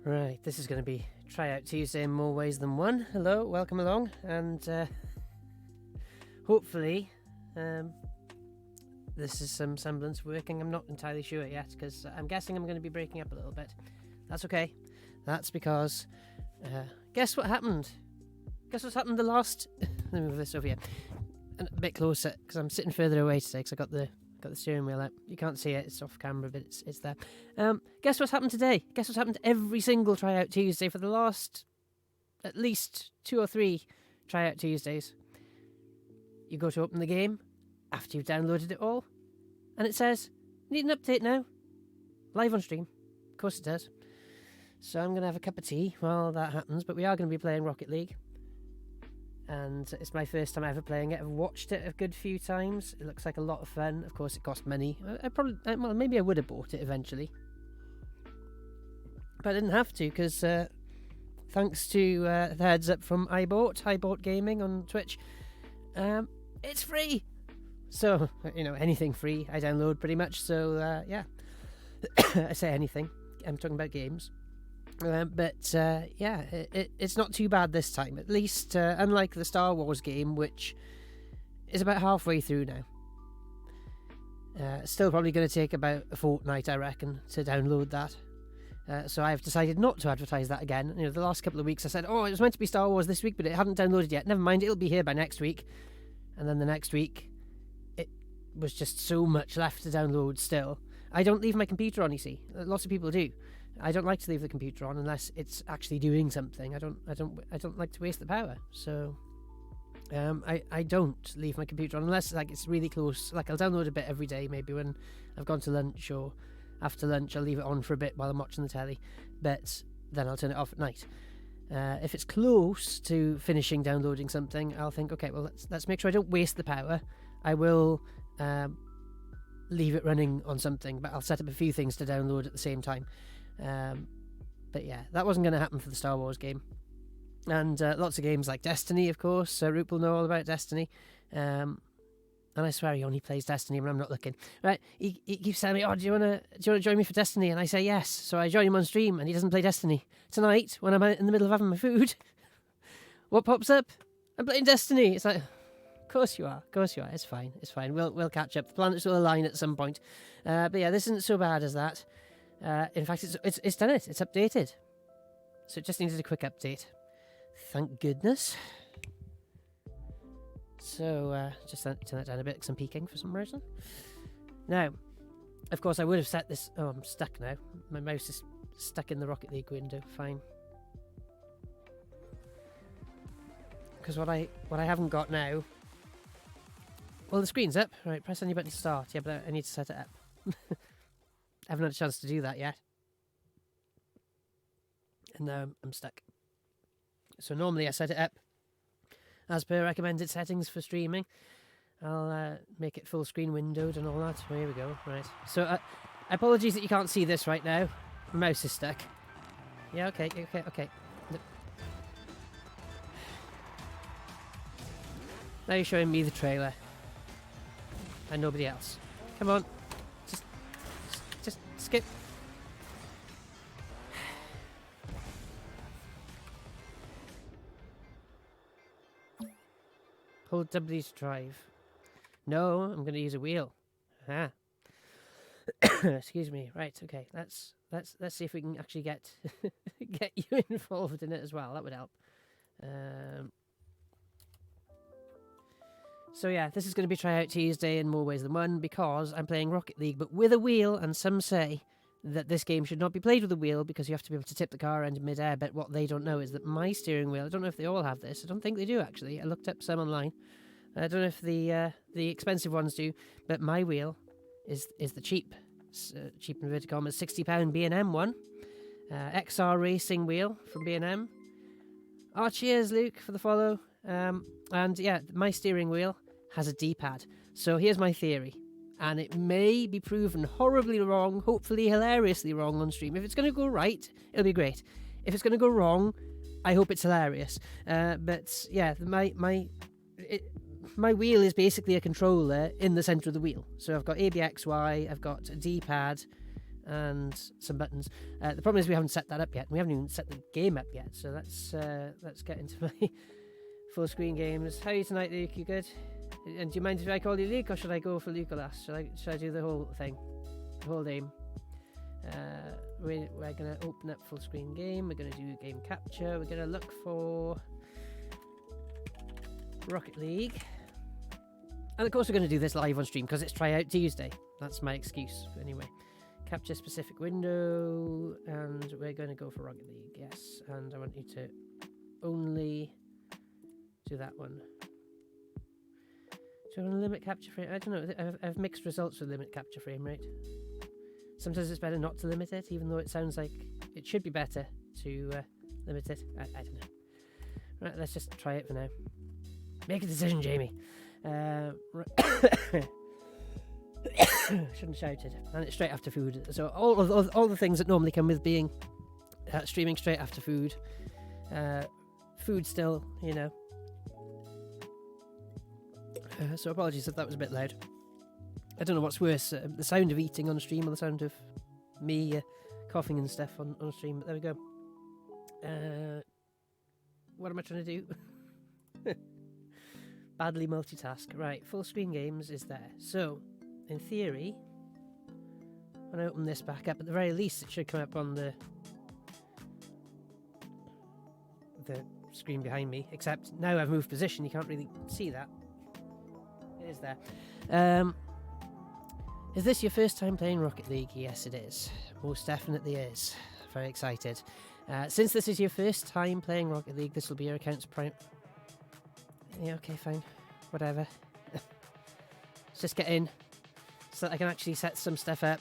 Right, this is going to be Tryout Tuesday in more ways than one. Hello, welcome along, and hopefully this is some semblance working. I'm not entirely sure yet, because I'm guessing I'm going to be breaking up a little bit. That's okay. That's because, guess what happened? Guess what's happened the last... Let me move this over here. And a bit closer, because I'm sitting further away today, because I got the steering wheel out. You can't see it, it's off camera, but it's there. Guess what's happened today? Guess what's happened every single Tryout Tuesday for the last at least 2 or 3 Tryout Tuesdays. You go to open the game after you've downloaded it all, and it says, need an update now. Live on stream. Of course it does. So I'm going to have a cup of tea while that happens, but we are going to be playing Rocket League. And it's my first time ever playing it. I've watched it a good few times. It looks like a lot of fun. Of course, it cost money. Maybe I would have bought it eventually, but I didn't have to, because thanks to the heads up from iBought Gaming on Twitch, it's free. So anything free I download pretty much. So yeah, I say anything. I'm talking about games. It's not too bad this time. At least, unlike the Star Wars game, which is about halfway through now. Still probably going to take about a fortnight, I reckon, to download that. So I've decided not to advertise that again. The last couple of weeks I said, it was meant to be Star Wars this week, but it hadn't downloaded yet. Never mind, it'll be here by next week. And then the next week, it was just so much left to download still. I don't leave my computer on, you see. Lots of people do. I don't like to leave the computer on unless it's actually doing something. I don't like to waste the power. So I don't leave my computer on unless it's really close. I'll download a bit every day, maybe when I've gone to lunch, or after lunch I'll leave it on for a bit while I'm watching the telly, but then I'll turn it off at night. If it's close to finishing downloading something, I'll think, okay, well let's make sure I don't waste the power. I will leave it running on something, but I'll set up a few things to download at the same time. But yeah, that wasn't going to happen for the Star Wars game. And lots of games like Destiny, of course. Root will know all about Destiny. And I swear he only plays Destiny when I'm not looking. Right, he keeps telling me, do you want to join me for Destiny? And I say yes. So I join him on stream, and he doesn't play Destiny. Tonight, when I'm out in the middle of having my food, what pops up? I'm playing Destiny. It's like, of course you are. It's fine. We'll catch up. The planets will align at some point. But yeah, this isn't so bad as that. In fact, it's done it. It's updated. So it just needed a quick update. Thank goodness. So just turn that down a bit because I'm peeking for some reason. Now, of course, I would have set this... Oh, I'm stuck now. My mouse is stuck in the Rocket League window. Fine. Because what I haven't got now... Well, the screen's up. Right, press any button to start. Yeah, but I need to set it up. I haven't had a chance to do that yet. And now I'm stuck. So normally I set it up as per recommended settings for streaming. I'll make it full screen windowed and all that. Oh, here we go. Right. So apologies that you can't see this right now. My mouse is stuck. Yeah, okay. Now you're showing me the trailer. And nobody else. Come on. Just skip. Hold W to drive. No, I'm going to use a wheel. Ah. Excuse me. Right. Okay. Let's see if we can actually get you involved in it as well. That would help. So yeah, this is going to be Tryout Tuesday in more ways than one, because I'm playing Rocket League, but with a wheel, and some say that this game should not be played with a wheel because you have to be able to tip the car around in mid-air, but what they don't know is that my steering wheel, I don't know if they all have this, I don't think they do actually, I looked up some online, I don't know if the expensive ones do, but my wheel is the cheap inverted commas, £60 B&M one, XR Racing wheel from B&M. Oh, cheers Luke for the follow. And yeah, my steering wheel has a D-pad. So here's my theory, and it may be proven horribly wrong, hopefully hilariously wrong on stream. If it's going to go right, it'll be great. If it's going to go wrong, I hope it's hilarious. But yeah, my wheel is basically a controller in the centre of the wheel. So I've got ABXY, I've got a D-pad, and some buttons. The problem is we haven't set that up yet. We haven't even set the game up yet. So let's get into my full screen games. How are you tonight, Luke? You good? And do you mind if I call you Luke, or should I go for Luke last? Should I do the whole thing, the whole name? We're going to open up full screen game. We're going to do game capture. We're going to look for Rocket League. And of course we're going to do this live on stream because it's Tryout Tuesday. That's my excuse anyway. Capture specific window, and we're going to go for Rocket League, yes. And I want you to only do that one. Do you want to limit capture frame? I don't know. I've mixed results with limit capture frame rate. Sometimes it's better not to limit it, even though it sounds like it should be better to limit it. I don't know. Right, let's just try it for now. Make a decision, Jamie. Shouldn't have shouted. And it's straight after food. So all the things that normally come with being streaming straight after food. Food still, you know. So apologies if that was a bit loud. I don't know what's worse, the sound of eating on stream or the sound of me coughing and stuff on stream, but there we go. What am I trying to do? Badly multitask. Right, full screen games is there. So, in theory, when I open this back up, at the very least it should come up on the screen behind me, except now I've moved position, you can't really see that. It is there. Is this your first time playing Rocket League? Yes, it is. Most definitely is. Very excited. Since this is your first time playing Rocket League, this will be your account's prime... Yeah, okay, fine. Whatever. Let's just get in so that I can actually set some stuff up.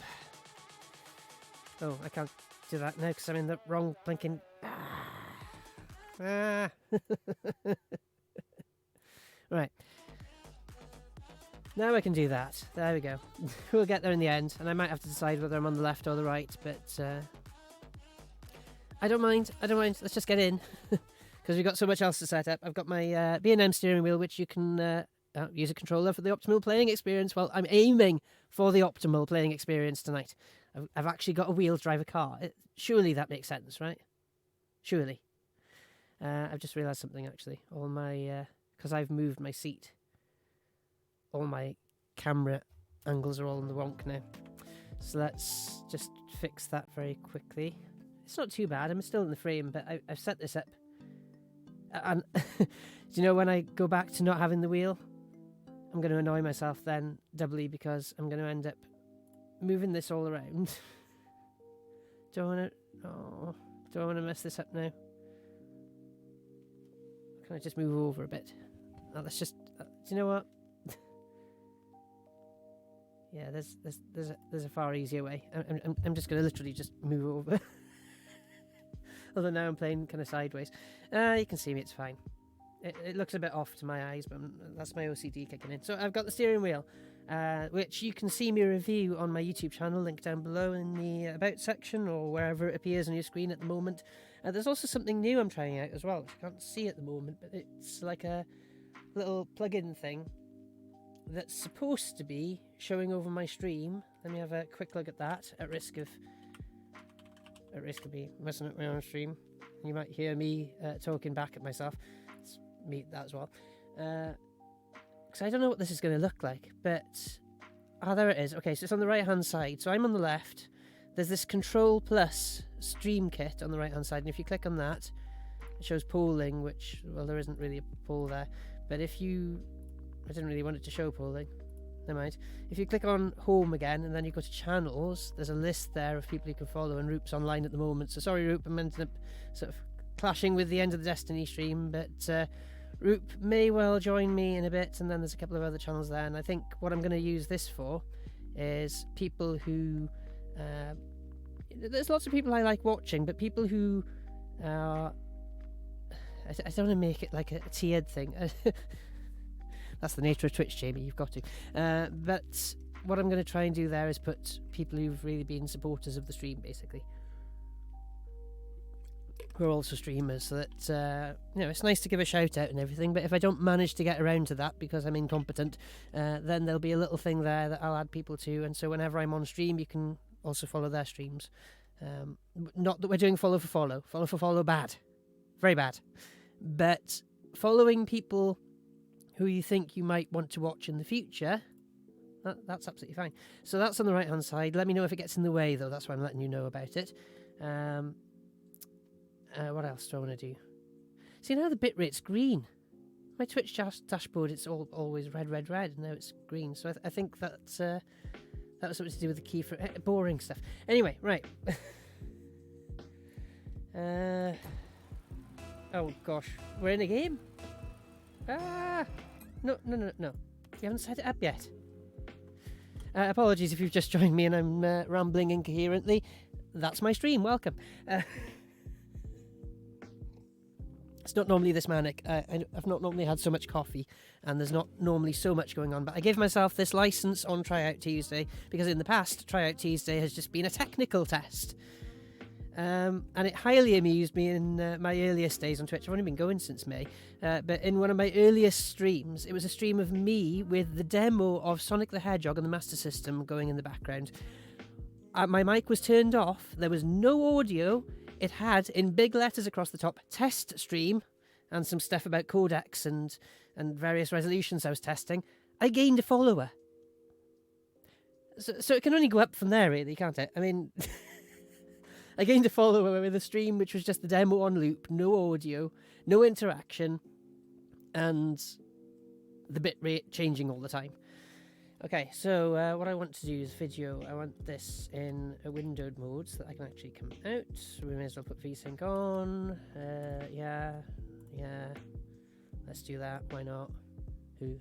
Oh, I can't do that now because I'm in the wrong blinking... Ah. Right. Now I can do that. There we go. We'll get there in the end, and I might have to decide whether I'm on the left or the right, but I don't mind. Let's just get in, because we've got so much else to set up. I've got my B&M steering wheel, which you can use a controller for the optimal playing experience. Well, I'm aiming for the optimal playing experience tonight. I've actually got a wheel to drive a car. Surely that makes sense, right? Surely. I've just realised something, actually. All my... because I've moved my seat. All my camera angles are all in the wonk now. So let's just fix that very quickly. It's not too bad. I'm still in the frame, but I've set this up. And do you know when I go back to not having the wheel? I'm going to annoy myself then doubly because I'm going to end up moving this all around. Do I want to mess this up now? Can I just move over a bit? Oh, let's just... do you know what? Yeah, there's a far easier way. I'm just going to literally just move over. Although now I'm playing kind of sideways. You can see me, it's fine. It looks a bit off to my eyes, but that's my OCD kicking in. So I've got the steering wheel, which you can see me review on my YouTube channel, link down below in the About section or wherever it appears on your screen at the moment. There's also something new I'm trying out as well, which I can't see at the moment, but it's like a little plug-in thing that's supposed to be showing over my stream. Let me have a quick look at that, at risk of me messing up my own stream. You might hear me talking back at myself. Let's mute that as well. Because I don't know what this is going to look like, but... there it is. Okay, so it's on the right-hand side. So I'm on the left. There's this Control Plus Stream Kit on the right-hand side, and if you click on that, it shows polling, which, well, there isn't really a poll there. But if you... I didn't really want it to show polling. Never mind. If you click on Home again, and then you go to Channels, there's a list there of people you can follow, and Roop's online at the moment. So sorry, Roop, I'm ending up sort of clashing with the end of the Destiny stream, but Roop may well join me in a bit, and then there's a couple of other channels there, and I think what I'm going to use this for is people who... there's lots of people I like watching, but people who are... I don't want to make it like a tiered thing. That's the nature of Twitch, Jamie, you've got to. But what I'm going to try and do there is put people who've really been supporters of the stream, basically. Who are also streamers, so that, it's nice to give a shout out and everything, but if I don't manage to get around to that because I'm incompetent, then there'll be a little thing there that I'll add people to, and so whenever I'm on stream, you can also follow their streams. Not that we're doing follow for follow. Follow for follow, bad. Very bad. But following people who you think you might want to watch in the future, that's absolutely fine. So that's on the right-hand side. Let me know if it gets in the way, though. That's why I'm letting you know about it. What else do I want to do? See, now the bitrate's green. My Twitch dashboard, it's always red, and now it's green. So I think that was something to do with the key for boring stuff. Anyway, right. Oh gosh, we're in a game? No. You haven't set it up yet. Apologies if you've just joined me and I'm rambling incoherently. That's my stream, welcome. It's not normally this manic. I've not normally had so much coffee, and there's not normally so much going on, but I gave myself this license on Tryout Tuesday, because in the past, Tryout Tuesday has just been a technical test. And it highly amused me in my earliest days on Twitch. I've only been going since May, but in one of my earliest streams, it was a stream of me with the demo of Sonic the Hedgehog on the Master System going in the background. My mic was turned off, there was no audio. It had, in big letters across the top, test stream, and some stuff about codecs and various resolutions I was testing. I gained a follower. So it can only go up from there, really, can't it? I mean, I gained a follower with a stream which was just the demo on loop, no audio, no interaction, and the bitrate changing all the time. Okay, so what I want to do is video. I want this in a windowed mode so that I can actually come out. So we may as well put VSync on. Yeah. Let's do that. Why not? Who?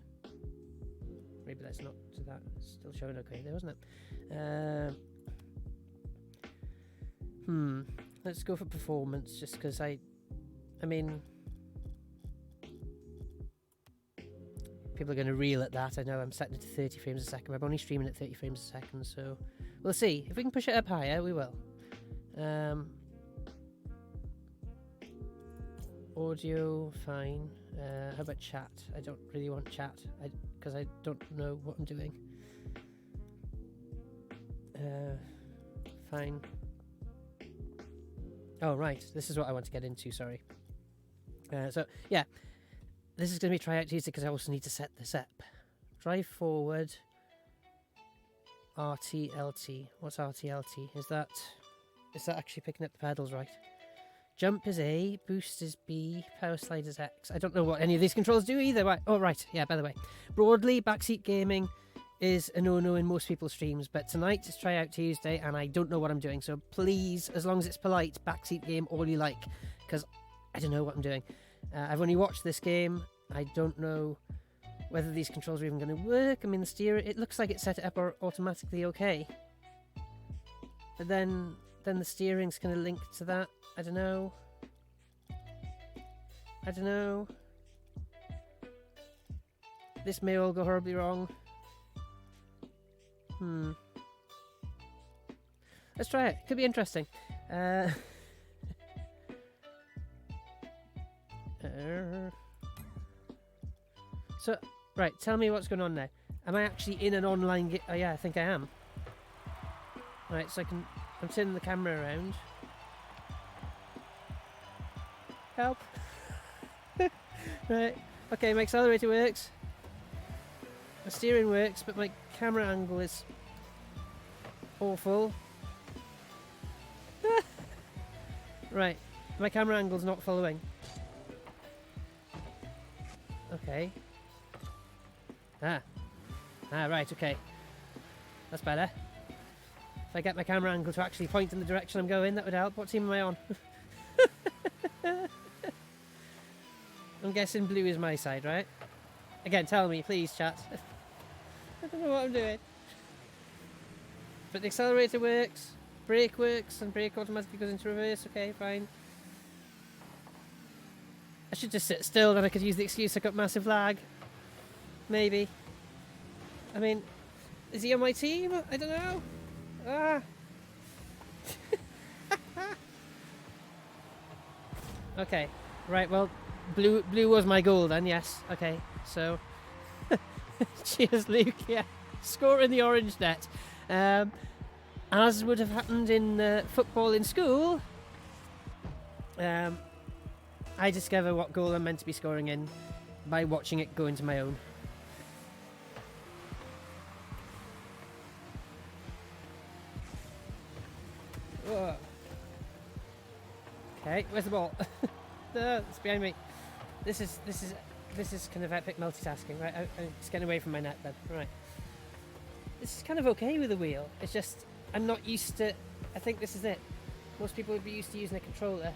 Maybe let's not do that. It's still showing okay there, wasn't it? Let's go for performance, just because I mean, people are going to reel at that. I know I'm setting it to 30 frames a second. I'm only streaming at 30 frames a second, so we'll see. If we can push it up higher, we will. Audio, fine. How about chat? I don't really want chat, because I don't know what I'm doing. Fine. Oh, right. This is what I want to get into, sorry. So, yeah. This is going to be Tryout Tuesday because I also need to set this up. Drive forward. RTLT. What's RTLT? Is that actually picking up the pedals right? Jump is A, boost is B, power slide is X. I don't know what any of these controls do either. Right. Oh, right. Yeah, by the way. Broadly, backseat gaming is a no-no in most people's streams, but tonight is Tryout Tuesday and I don't know what I'm doing. So please, as long as it's polite, backseat game all you like, because I don't know what I'm doing. I've only watched this game. I don't know whether these controls are even going to work. I mean, the steering, it looks like it's set it up automatically okay. But then the steering's going to link to that. I don't know. This may all go horribly wrong. Let's try it. Could be interesting. So, right, tell me what's going on now. Am I actually in an online game? Oh yeah, I think I am. Right, so I'm turning the camera around. Help. Right, okay, my accelerator works. My steering works, but my camera angle is awful. Right, my camera angle's not following. Okay. Right, okay. That's better. If I get my camera angle to actually point in the direction I'm going, that would help. What team am I on? I'm guessing blue is my side, right? Again, tell me, please, chat. I don't know what I'm doing. But the accelerator works, brake works, and brake automatically goes into reverse. Okay, fine. I should just sit still, then I could use the excuse I got massive lag. Maybe. I mean, is he on my team? I don't know. Okay, right, well, blue was my goal then, yes. Okay, so, cheers Luke, yeah. Score in the orange net. And as would have happened in football in school, I discover what goal I'm meant to be scoring in by watching it go into my own. Whoa. Okay, where's the ball? No, it's behind me. This is kind of epic multitasking, right? It's getting away from my net then. Right. This is kind of okay with the wheel. It's just I'm not used to. I think this is it. Most people would be used to using a controller,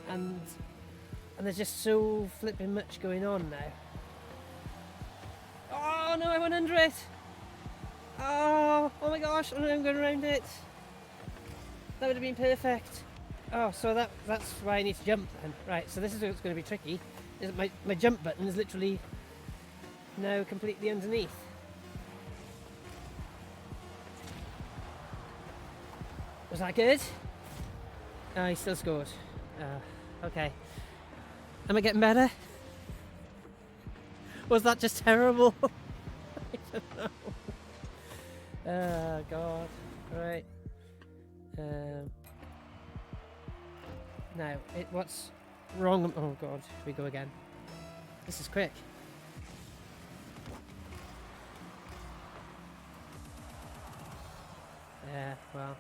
and there's just so flipping much going on now. Oh no, I went under it. Oh my gosh, I'm going around it. That would have been perfect. Oh, so that's why I need to jump then. Right, so this is what's going to be tricky. Is my jump button is literally now completely underneath. Was that good? Oh, he still scored. Okay. Am I getting better? Was that just terrible? I don't know. Oh, God. Right. Now, what's wrong? Oh, God. Here we go again. This is quick. Yeah, well.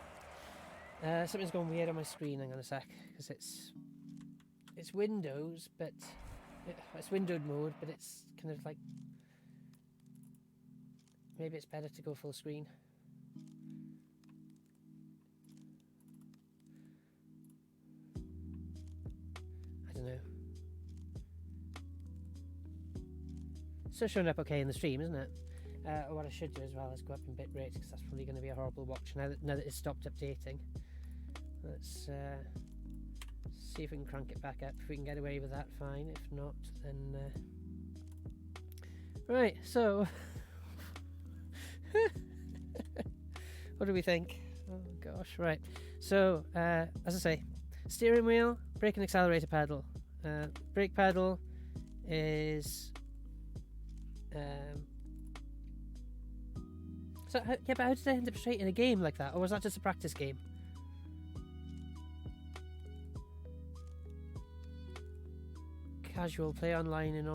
Something's gone weird on my screen. Hang on a sec, because it's Windows, but it's windowed mode, but it's kind of like maybe it's better to go full screen. I don't know. Still showing up okay in the stream, isn't it? What I should do as well is go up in bitrate, because that's probably going to be a horrible watch now that it's stopped updating. Let's see if we can crank it back up. If we can get away with that, fine. If not, then right. So, what do we think? Oh gosh, right. So, as I say, steering wheel, brake and accelerator pedal. Brake pedal is so yeah, but how did I end up straight in a game like that, or was that just a practice game? Casual, play online and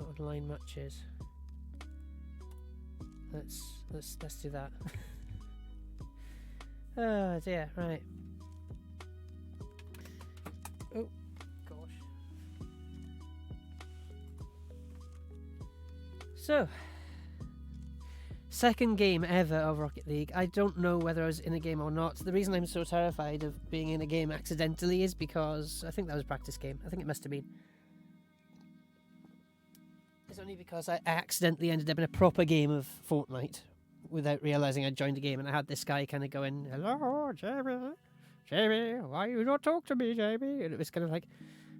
online matches. Let's do that. Oh dear, right. Oh gosh. So, second game ever of Rocket League. I don't know whether I was in a game or not. The reason I'm so terrified of being in a game accidentally is because I think that was a practice game. I think it must have been. It's only because I accidentally ended up in a proper game of Fortnite without realising I'd joined a game, and I had this guy kind of going, "Hello, Jamie, why you not talk to me, Jamie?" And it was kind of like,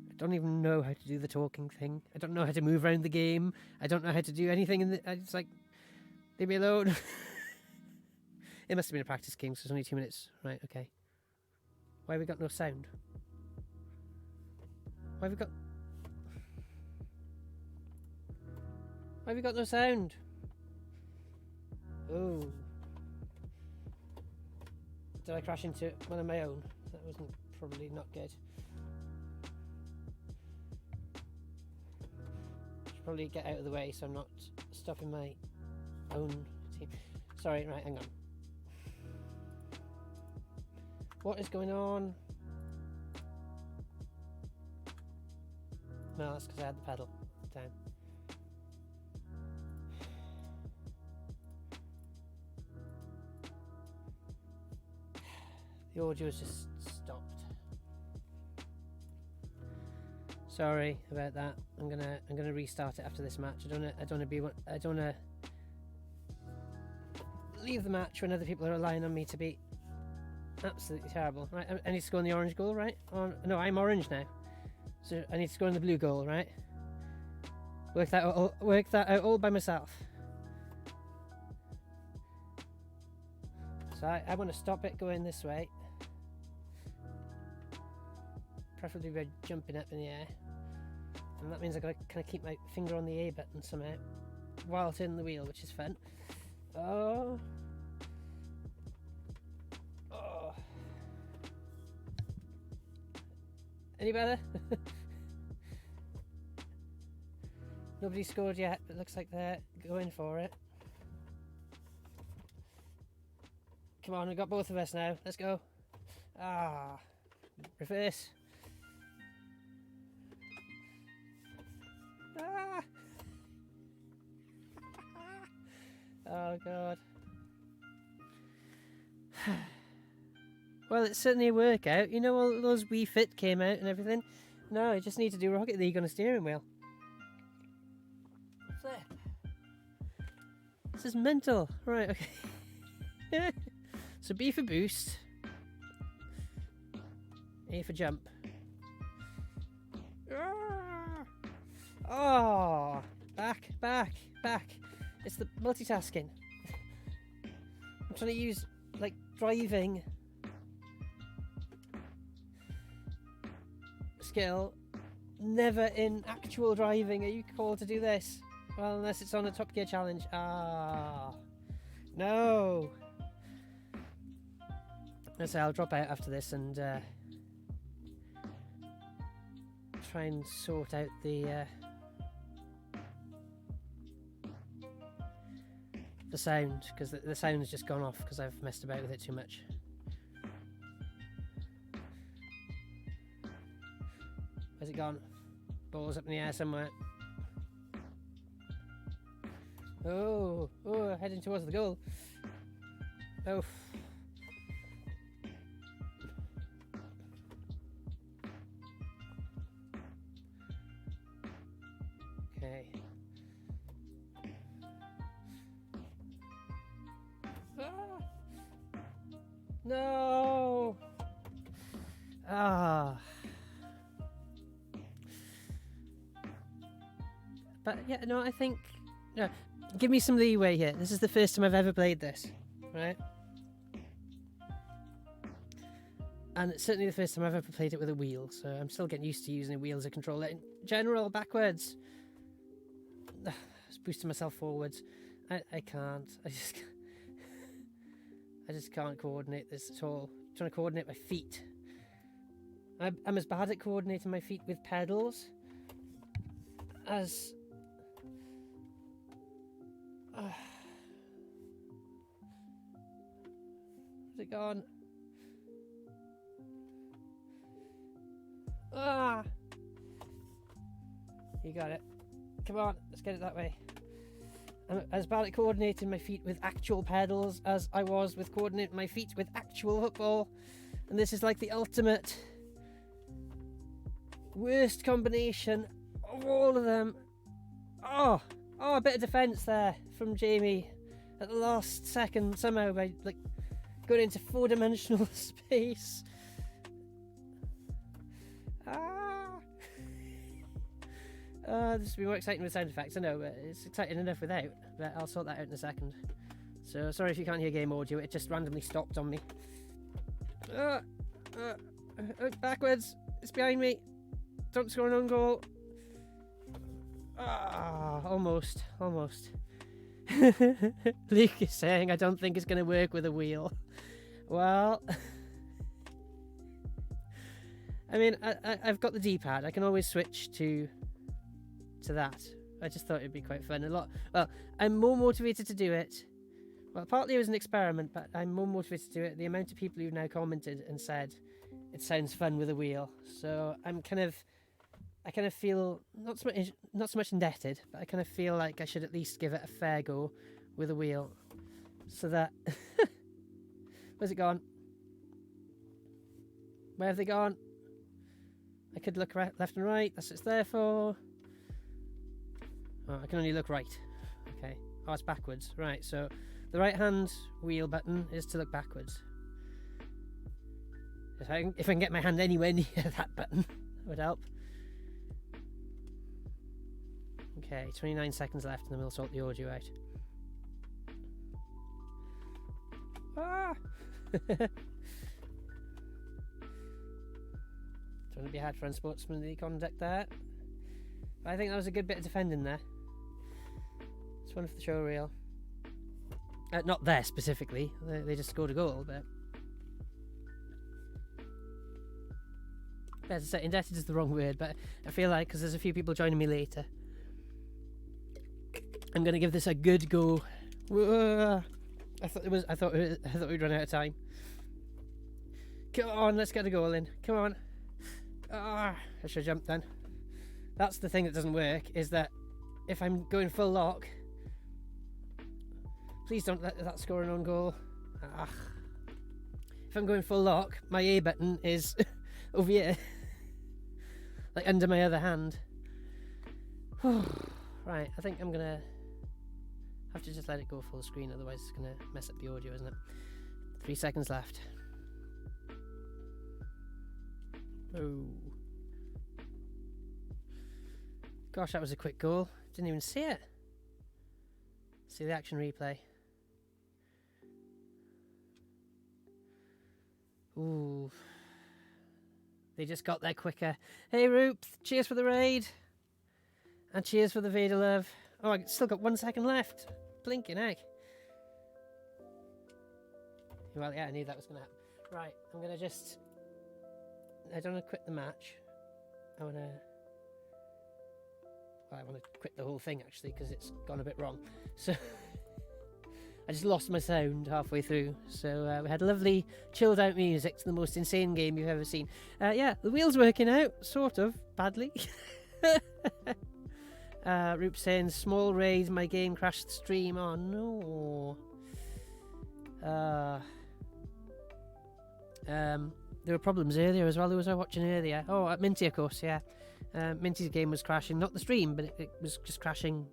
I don't even know how to do the talking thing. I don't know how to move around the game. I don't know how to do anything. I just like, leave me alone. It must have been a practice game, so it's only 2 minutes. Right, okay. Why have we got no sound? Why have we got no sound? Oh. Did I crash into one of my own? That wasn't probably not good. Should probably get out of the way so I'm not stopping my own team. Sorry, right, hang on. What is going on? No, that's because I had the pedal down. The audio has just stopped. Sorry about that. I'm gonna restart it after this match. I don't wanna leave the match when other people are relying on me to be absolutely terrible. Right, I need to score in the orange goal, right? No, I'm orange now, so I need to score in the blue goal, right? Work that out all by myself. So I want to stop it going this way. Preferably by jumping up in the air. And that means I've got to kind of keep my finger on the A button somehow while turning the wheel, which is fun. Oh. Any better? Nobody scored yet, but it looks like they're going for it. Come on, we've got both of us now. Let's go. Ah, reverse. Ah. Oh God. Well, it's certainly a workout. You know, all those Wii Fit came out and everything. No, I just need to do Rocket League on a steering wheel. Flip. This is mental. Right, okay. So B for boost. A for jump. Oh, back. It's the multitasking. I'm trying to use, like, driving skill. Never in actual driving are you called to do this. Well, unless it's on a Top Gear challenge. Ah, no. Let's say I'll drop out after this and try and sort out the sound, because the sound's just gone off because I've messed about with it too much. Where's it gone? Ball's up in the air somewhere. Oh, heading towards the goal. Oh. Okay. Ah. No. Ah. But yeah, no, I think no. Give me some leeway here. This is the first time I've ever played this, right? And it's certainly the first time I've ever played it with a wheel, so I'm still getting used to using a wheel as a controller. In general, backwards. Just boosting myself forwards. I can't. I just can't coordinate this at all. I'm trying to coordinate my feet. I'm as bad at coordinating my feet with pedals as... Where's it gone? Ah! You got it. Come on, let's get it that way. I'm as bad at coordinating my feet with actual pedals as I was with coordinating my feet with actual football. And this is like the ultimate worst combination of all of them. Oh, a bit of defence there from Jamie at the last second somehow by like going into four-dimensional space. This will be more exciting with sound effects, I know, but it's exciting enough without. But I'll sort that out in a second. So sorry if you can't hear game audio, it just randomly stopped on me. Backwards, it's behind me. Don't score an own goal. Almost. Luke is saying I don't think it's going to work with a wheel. Well, I mean, I've got the D-pad. I can always switch to that. I just thought it'd be quite fun. Well, I'm more motivated to do it. Well, partly it was an experiment, but I'm more motivated to do it. The amount of people who've now commented and said it sounds fun with a wheel. So I kind of feel not so much indebted, but I kind of feel like I should at least give it a fair go with a wheel, so that where's it gone? Where have they gone? I could look left and right. That's what it's there for. Oh, I can only look right. Okay. Oh, it's backwards. Right. So the right hand wheel button is to look backwards. If I can get my hand anywhere near that button, that would help. Okay, 29 seconds left and then we'll sort the audio out. Don't want to be hard for unsportsmanly conduct there. But I think that was a good bit of defending there. It's one for the show reel. Not there specifically, they just scored a goal, but... As I said, indebted is the wrong word, but I feel like because there's a few people joining me later, I'm gonna give this a good go. Whoa. I thought we'd run out of time. Come on, let's get a goal in. Come on. I should have jumped then. That's the thing that doesn't work, is that if I'm going full lock, please don't let that score an own goal. If I'm going full lock, my A button is over here, like under my other hand. Right, I think I'm gonna have to just let it go full screen, otherwise it's gonna mess up the audio, isn't it? 3 seconds left. Oh. Gosh, that was a quick goal. Didn't even see it. See the action replay. Ooh. They just got there quicker. Hey, Roop, cheers for the raid. And cheers for the Vader love. Oh, I still got 1 second left. Blinking heck. Well, yeah, I knew that was going to happen. Right, I'm going to just... I don't want to quit the match. I want to quit the whole thing, actually, because it's gone a bit wrong. So... I just lost my sound halfway through. So we had lovely chilled out music to the most insane game you've ever seen. Yeah, the wheel's working out, sort of, badly. Roop saying, small raid, my game crashed the stream. Oh no. There were problems earlier as well. Who was I watching earlier? Oh, at Minty, of course, yeah. Minty's game was crashing, not the stream, but it was just crashing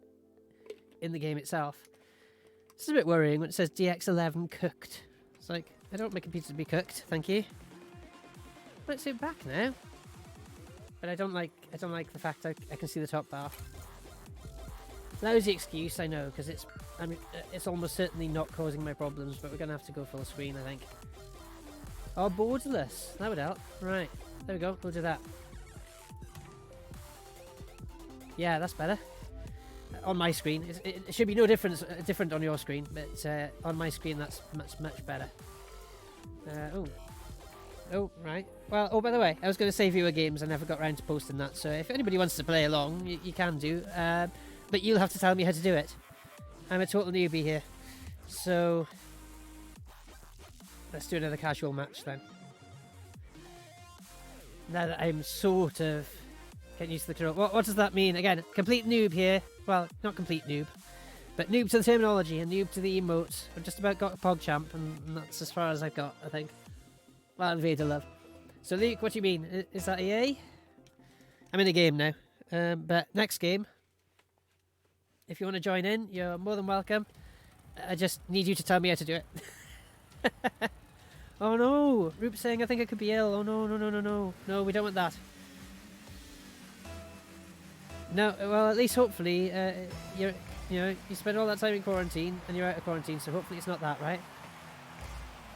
in the game itself. This is a bit worrying when it says DX11 cooked. It's like, I don't make a pizza to be cooked, thank you. Let's sit back now. But I don't like the fact I can see the top bar. Lousy excuse, I know, because it's almost certainly not causing my problems, but we're gonna have to go full screen, I think. Oh, borderless. That would help. Right, there we go. We'll do that. Yeah, that's better. On my screen, it should be no different on your screen, but on my screen that's much better. Oh, right. Well, oh, by the way, I was going to say viewer games. I never got around to posting that, so if anybody wants to play along, you can do. But you'll have to tell me how to do it. I'm a total newbie here, so let's do another casual match then. Now that I'm sort of getting used to the control. What does that mean? Again, complete noob here. Well, not complete noob, but noob to the terminology and noob to the emotes. I've just about got a PogChamp, and that's as far as I've got, I think. Well, Vader love. So, Luke, what do you mean? Is that EA? I'm in a game now. But next game, if you want to join in, you're more than welcome. I just need you to tell me how to do it. Oh no! Roop's saying I think I could be ill. Oh no. No, we don't want that. No, well, at least hopefully you spend all that time in quarantine and you're out of quarantine, so hopefully it's not that, right?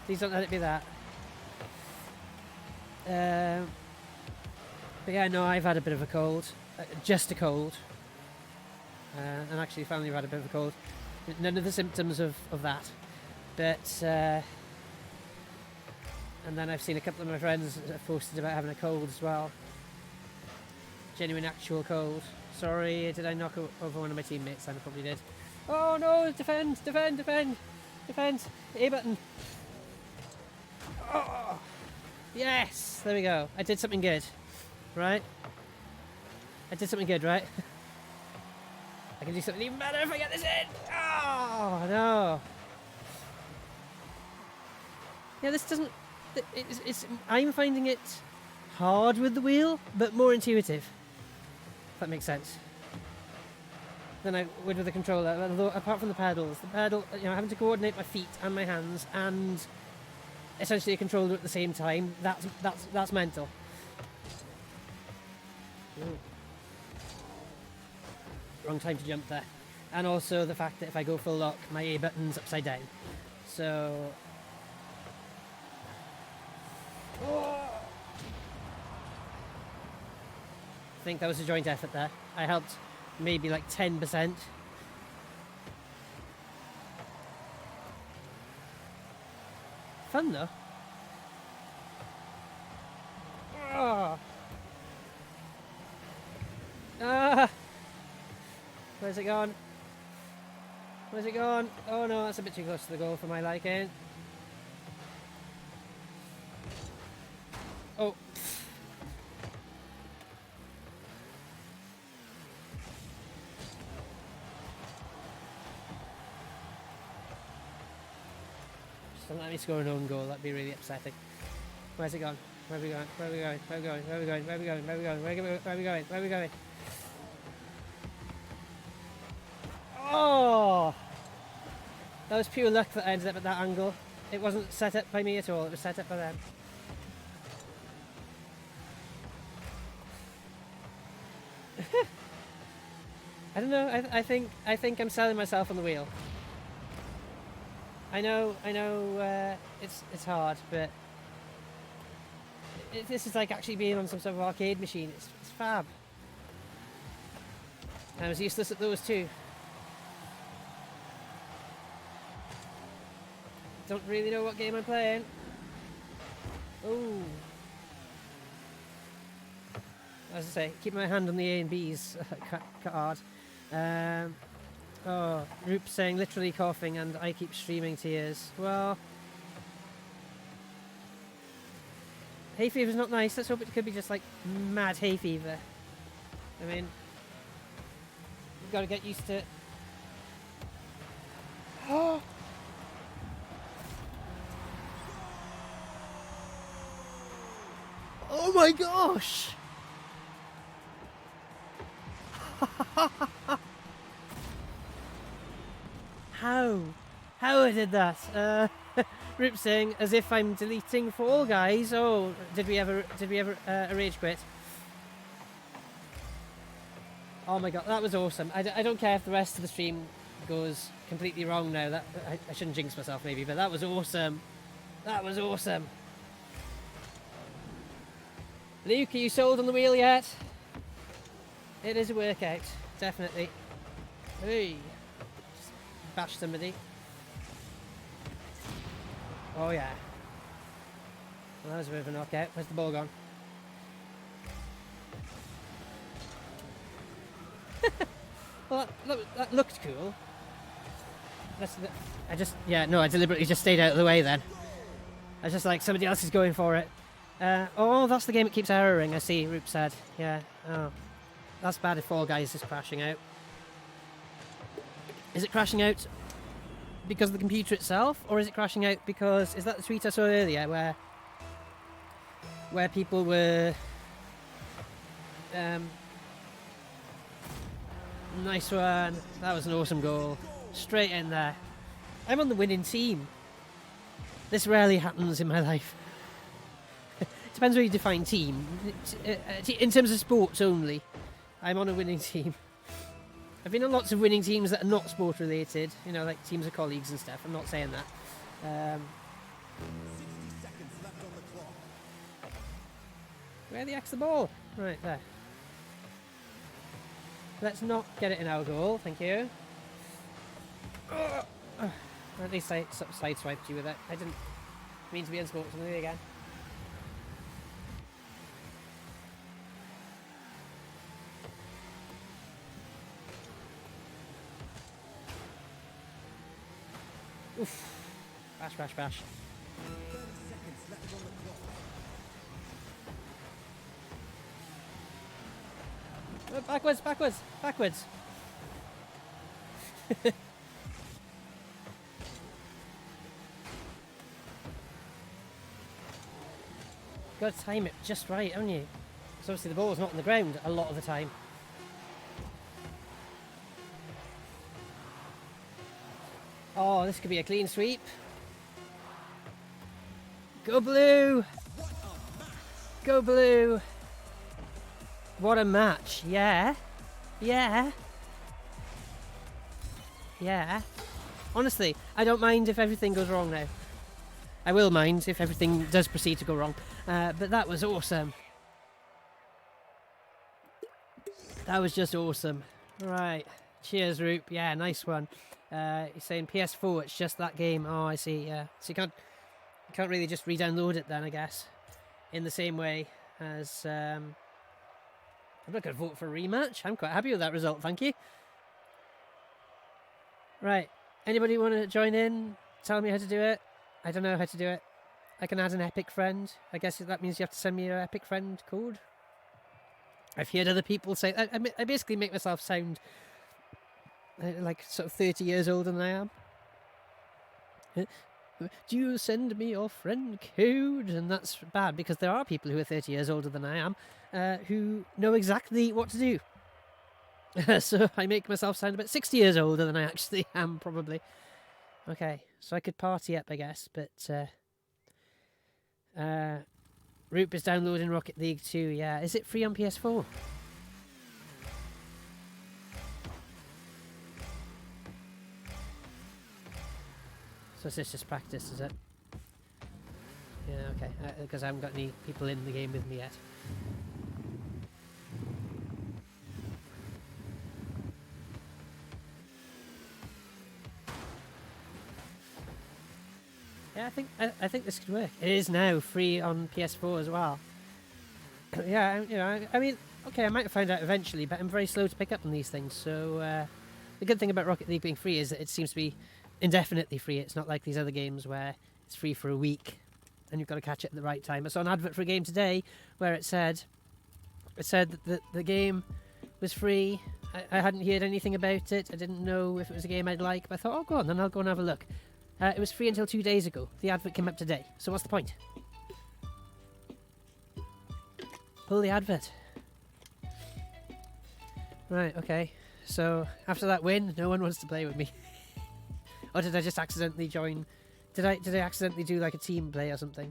Please don't let it be that. But yeah, no, I've had a bit of a cold. Just a cold. And actually finally I've had a bit of a cold. None of the symptoms of that. But, and then I've seen a couple of my friends have posted about having a cold as well. Genuine actual cold. Sorry, did I knock over one of my teammates? I probably did. Oh no, defend! A button. Oh, yes, there we go. I did something good, right? I can do something even better if I get this in. Oh no. Yeah, this doesn't... I'm finding it hard with the wheel, but more intuitive. If that makes sense. Than I would with the controller. Although, apart from the pedal, having to coordinate my feet and my hands and essentially a controller at the same time, that's mental. Ooh. Wrong time to jump there. And also the fact that if I go full lock, my A button's upside down. So... Oh. I think that was a joint effort there. I helped maybe like 10%. Fun though. Oh. Where's it gone? Where's it gone? Oh no, that's a bit too close to the goal for my liking. Oh. Just don't let me score an own goal, that'd be really upsetting. Where's it gone? Where are we going? Where are we going? Where are we going? Where are we going? Where are we going? Where are we going? Where are we going? Where are we going? Oh! That was pure luck that I ended up at that angle. It wasn't set up by me at all, it was set up by them. I don't know, I think I'm selling myself on the wheel. I know, it's hard, but this is like actually being on some sort of arcade machine. It's fab. I was useless at those too. Don't really know what game I'm playing. Ooh. As I say, keep my hand on the A and B's cut hard. Oh, Roop saying literally coughing and I keep streaming tears. Well, hay fever's not nice. Let's hope it could be just like mad hay fever. I mean, we've got to get used to it. Oh! Oh my gosh! How I did that? Roop saying as if I'm deleting Fall Guys. Oh, did we ever rage quit? Oh my god, that was awesome. I don't care if the rest of the stream goes completely wrong now. That I shouldn't jinx myself maybe, but that was awesome. That was awesome. Luke, are you sold on the wheel yet? It is a workout, definitely. Hey, just bash somebody. Oh yeah. Well, that was a bit of a knockout. Where's the ball gone? Well, that looked cool. I deliberately just stayed out of the way then. I was just like, somebody else is going for it. Oh, that's the game it keeps erroring, I see, Roop said. Yeah, oh. That's bad if Fall Guys is crashing out. Is it crashing out because of the computer itself, or is it crashing out because... Is that the tweet I saw earlier, where people were... Nice one. That was an awesome goal. Straight in there. I'm on the winning team. This rarely happens in my life. Depends where you define team. In terms of sports only, I'm on a winning team. I've been on lots of winning teams that are not sport related, you know, like teams of colleagues and stuff. I'm not saying that. 60 seconds left on the clock. Where the heck's the ball? Right there. Let's not get it in our goal, thank you. At least I sort of sideswiped you with it. I didn't mean to be unsportsmanly again. Oof. Bash, bash, bash. 30 seconds left on the clock. Oh, backwards, backwards, backwards. Got to time it just right, haven't you? So obviously the ball's not on the ground a lot of the time. Oh, this could be a clean sweep. Go blue! Go blue! What a match, yeah. Yeah. Yeah. Honestly, I don't mind if everything goes wrong now. I will mind if everything does proceed to go wrong. But that was awesome. That was just awesome. Right. Cheers, Roop. Yeah, nice one. He's saying PS4, it's just that game. Oh, I see, yeah. So you can't really just re-download it then, I guess. In the same way as... I'm not going to vote for a rematch. I'm quite happy with that result, thank you. Right. Anybody want to join in? Tell me how to do it? I don't know how to do it. I can add an epic friend. I guess that means you have to send me your epic friend code. I've heard other people say... I basically make myself sound like sort of 30 years older than I am. Do you send me your friend code? And that's bad because there are people who are 30 years older than I am who know exactly what to do. So I make myself sound about 60 years older than I actually am, probably. Okay, so I could party up, I guess, but Roop is downloading Rocket League 2, yeah. Is it free on PS4? So is this just practice, is it? Yeah, okay, because I haven't got any people in the game with me yet. Yeah, I think this could work. It is now free on PS4 as well. Yeah, I mean, okay, I might find out eventually, but I'm very slow to pick up on these things. So the good thing about Rocket League being free is that it seems to be indefinitely free. It's not like these other games where it's free for a week and you've got to catch it at the right time. I saw an advert for a game today where it said that the game was free. I hadn't heard anything about it. I didn't know if it was a game I'd like, but I thought, oh, go on, then I'll go and have a look. It was free until 2 days ago. The advert came up today. So what's the point? Pull the advert. Right, okay. So after that win, no one wants to play with me. Or did I just accidentally join? Did I accidentally do like a team play or something?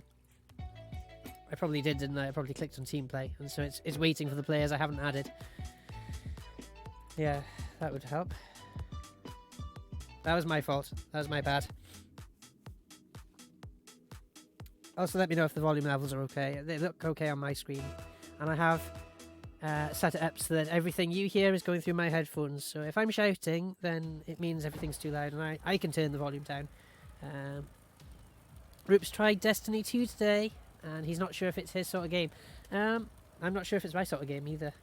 I probably did, didn't I? I probably clicked on team play, and so it's waiting for the players I haven't added. Yeah, that would help. That was my fault. That was my bad. Also, let me know if the volume levels are okay. They look okay on my screen. And I have set it up so that everything you hear is going through my headphones. So if I'm shouting, then it means everything's too loud and I can turn the volume down. Roop's tried Destiny 2 today, and he's not sure if it's his sort of game. I'm not sure if it's my sort of game either.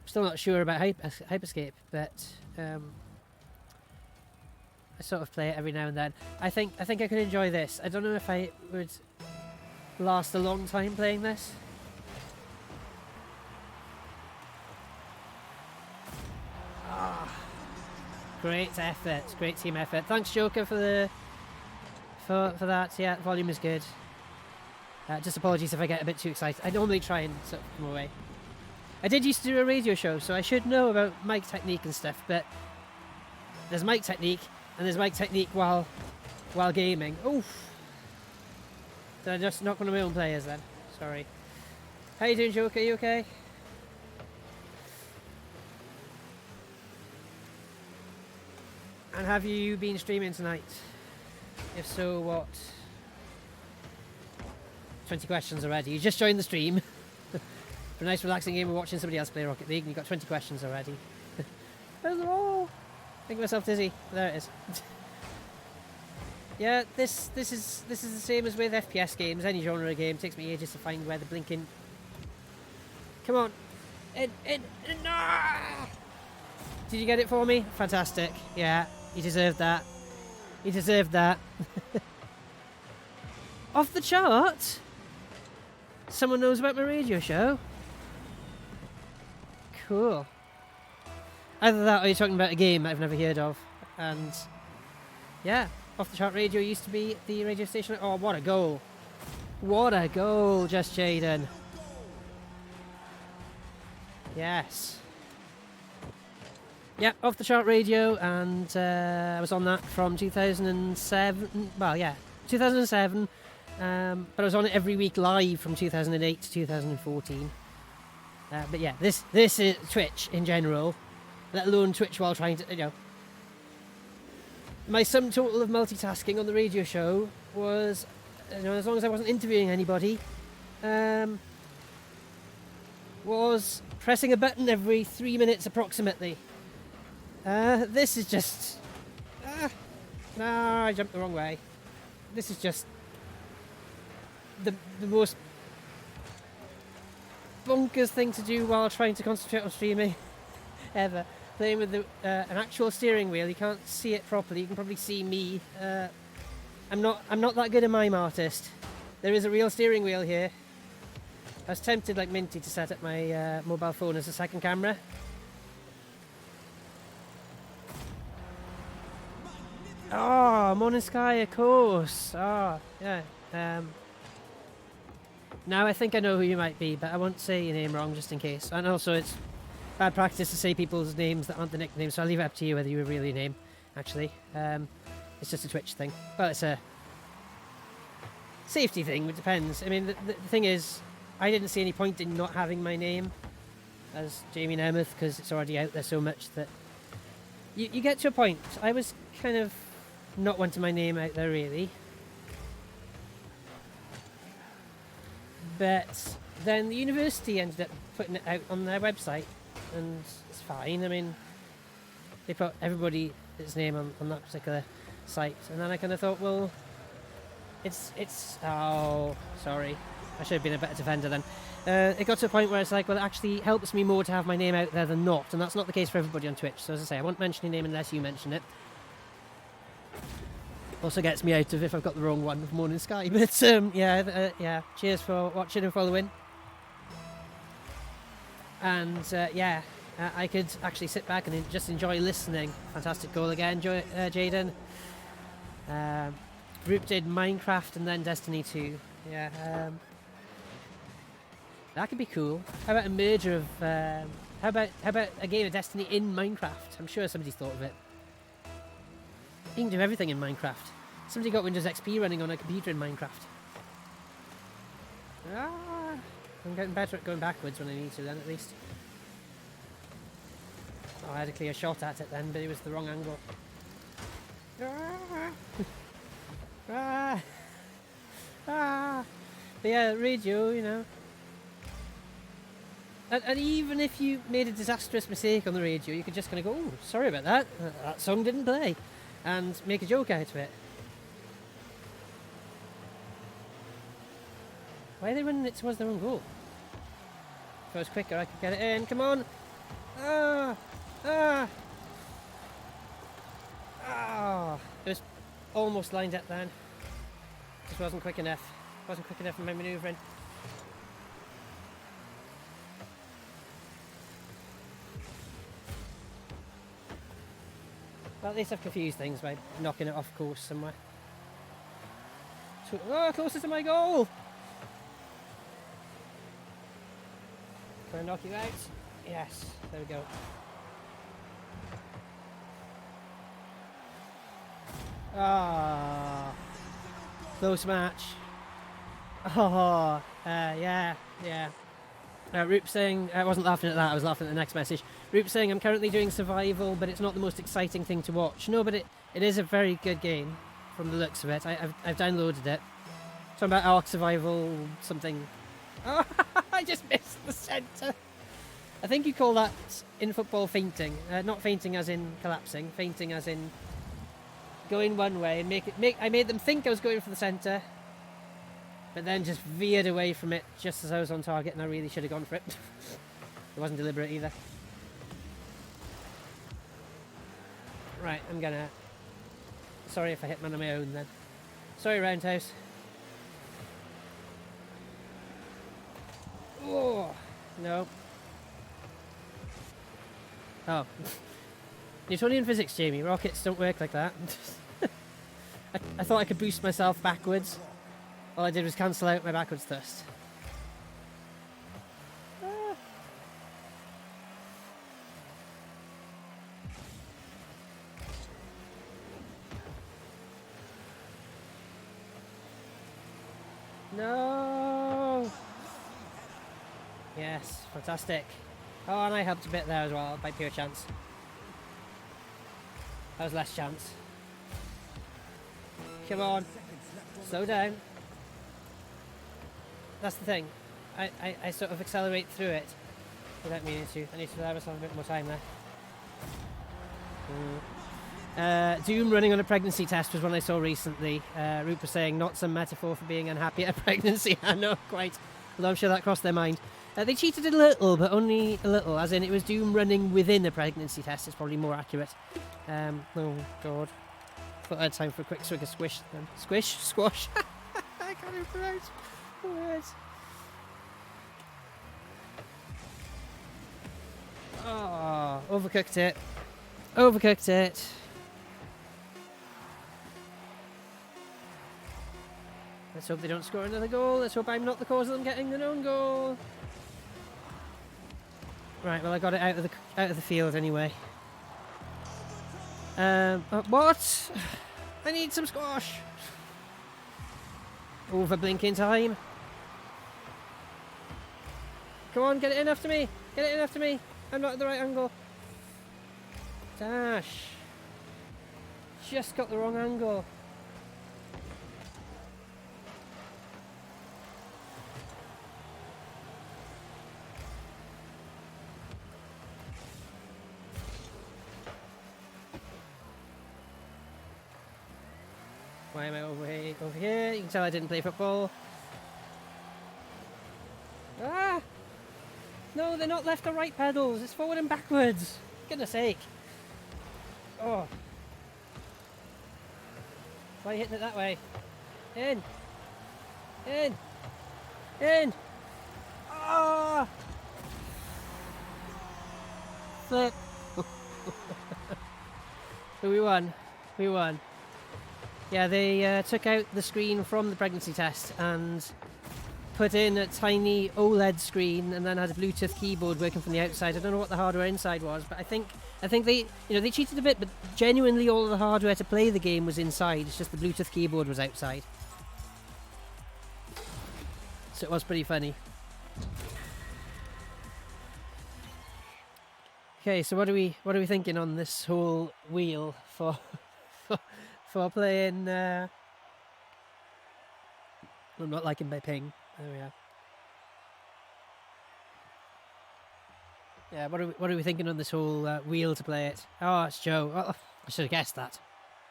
Still not sure about Hyperscape, but I sort of play it every now and then. I think I could enjoy this. I don't know if I would last a long time playing this. Great effort, great team effort. Thanks, Joker, for that. Yeah, volume is good. Just apologies if I get a bit too excited. I normally try and sort of come away. I did used to do a radio show, so I should know about mic technique and stuff, but there's mic technique, and there's mic technique while gaming. Oof. Did I just knock one of my own players then? Sorry. How you doing, Joker? You okay? And have you been streaming tonight? If so, what? 20 questions already. You just joined the stream. For a nice relaxing game of watching somebody else play Rocket League, and you've got 20 questions already. Hello! Making myself dizzy. There it is. Yeah, this is the same as with FPS games. Any genre of game, it takes me ages to find where the blinking... Come on! In! No! Did you get it for me? Fantastic. Yeah, you deserved that. You deserved that. Off the chart? Someone knows about my radio show? Cool. Either that or you're talking about a game I've never heard of. And yeah, Off the Chart Radio used to be the radio station. Oh, what a goal. What a goal, Just Jaden. Yes. Yeah, Off the Chart Radio, and I was on that from 2007. Well, yeah, 2007. But I was on it every week live from 2008 to 2014. But yeah, this is Twitch in general, let alone Twitch while trying to, my sum total of multitasking on the radio show was, as long as I wasn't interviewing anybody, was pressing a button every 3 minutes approximately. This is just... no, I jumped the wrong way. This is just the most bonkers thing to do while trying to concentrate on streaming ever. playing with an actual steering wheel. You can't see it properly. You can probably see me. I'm not that good a mime artist. There is a real steering wheel here. I was tempted, like Minty, to set up my mobile phone as a second camera. Oh, Morning Sky, of course. Oh, yeah. Now I think I know who you might be, but I won't say your name wrong just in case. And also, it's bad practice to say people's names that aren't the nicknames, so I'll leave it up to you whether you reveal your name, actually. It's just a Twitch thing. Well, it's a safety thing, it depends. I mean, the thing is, I didn't see any point in not having my name as Jamie Nemeth, because it's already out there so much that you get to a point. I was kind of not wanting my name out there, really. But then the university ended up putting it out on their website, and it's fine. I mean, they put everybody's name on that particular site, and then I kind of thought, well, it's oh, sorry, I should have been a better defender then. It got to a point where it's like, well, it actually helps me more to have my name out there than not, and that's not the case for everybody on Twitch. So as I say, I won't mention your name unless you mention it. Also gets me out of if I've got the wrong one of Morning Sky. But yeah. Cheers for watching and following. And I could actually sit back and just enjoy listening. Fantastic goal again, Jaden. Group did Minecraft and then Destiny 2. Yeah. That could be cool. How about a merger of? How about a game of Destiny in Minecraft? I'm sure somebody's thought of it. You can do everything in Minecraft. Somebody got Windows XP running on a computer in Minecraft. I'm getting better at going backwards when I need to then, at least. Oh, I had a clear shot at it then, but it was the wrong angle. But yeah, radio, you know. And even if you made a disastrous mistake on the radio, you could just kind of go, oh, sorry about that. That song didn't play. And make a joke out of it. Why are they running it towards their own goal? If I was quicker, I could get it in. Come on! It was almost lined up then. Just wasn't quick enough. Wasn't quick enough in my manoeuvring. Well, at least I've confused things by knocking it off course somewhere. Closer to my goal! Can I knock you out? Yes, there we go. Close match. Yeah. Roop saying, I wasn't laughing at that, I was laughing at the next message. Roop saying, I'm currently doing survival, but it's not the most exciting thing to watch. No, but it is a very good game, from the looks of it. I've downloaded it. Talking about Ark Survival something. Oh, I just missed the centre. I think you call that in football fainting. Not fainting as in collapsing, fainting as in going one way and I made them think I was going for the centre, but then just veered away from it just as I was on target, and I really should have gone for it. It wasn't deliberate either. Right, I'm gonna... Sorry if I hit man on my own then. Sorry, Roundhouse. Oh, no. Oh. Newtonian physics, Jamie. Rockets don't work like that. I thought I could boost myself backwards. All I did was cancel out my backwards thrust. No! Yes, fantastic. Oh, and I helped a bit there as well, by pure chance. That was less chance. Come on. Slow down. That's the thing. I sort of accelerate through it without meaning to. I need to allow myself a bit more time there. Doom running on a pregnancy test was one I saw recently. Rupert saying, not some metaphor for being unhappy at a pregnancy. I know, quite. Although I'm sure that crossed their mind. They cheated a little, but only a little, as in it was Doom running within a pregnancy test. It's probably more accurate. Oh, God. Thought I had time for a quick swig of squish then. Squish? Squash? I can't even pronounce words. Oh, overcooked it. Overcooked it. Let's hope they don't score another goal. Let's hope I'm not the cause of them getting an own goal. Right, well I got it out of the field anyway. What? I need some squash. Over blinking time. Come on, get it in after me. Get it in after me. I'm not at the right angle. Dash. Just got the wrong angle. Why am I over here? You can tell I didn't play football. Ah! No, they're not left or right pedals. It's forward and backwards. Goodness sake. Oh. Why are you hitting it that way? In. In. In. Ah! Flip. So we won. We won. Yeah, they took out the screen from the pregnancy test and put in a tiny OLED screen, and then had a Bluetooth keyboard working from the outside. I don't know what the hardware inside was, but I think they they cheated a bit, but genuinely all of the hardware to play the game was inside. It's just the Bluetooth keyboard was outside. So it was pretty funny. Okay, so what are we thinking on this whole wheel for for playing? I'm not liking my ping. There we are. Yeah, what are we thinking on this whole wheel to play it? Oh, it's Joe. Oh, I should have guessed that.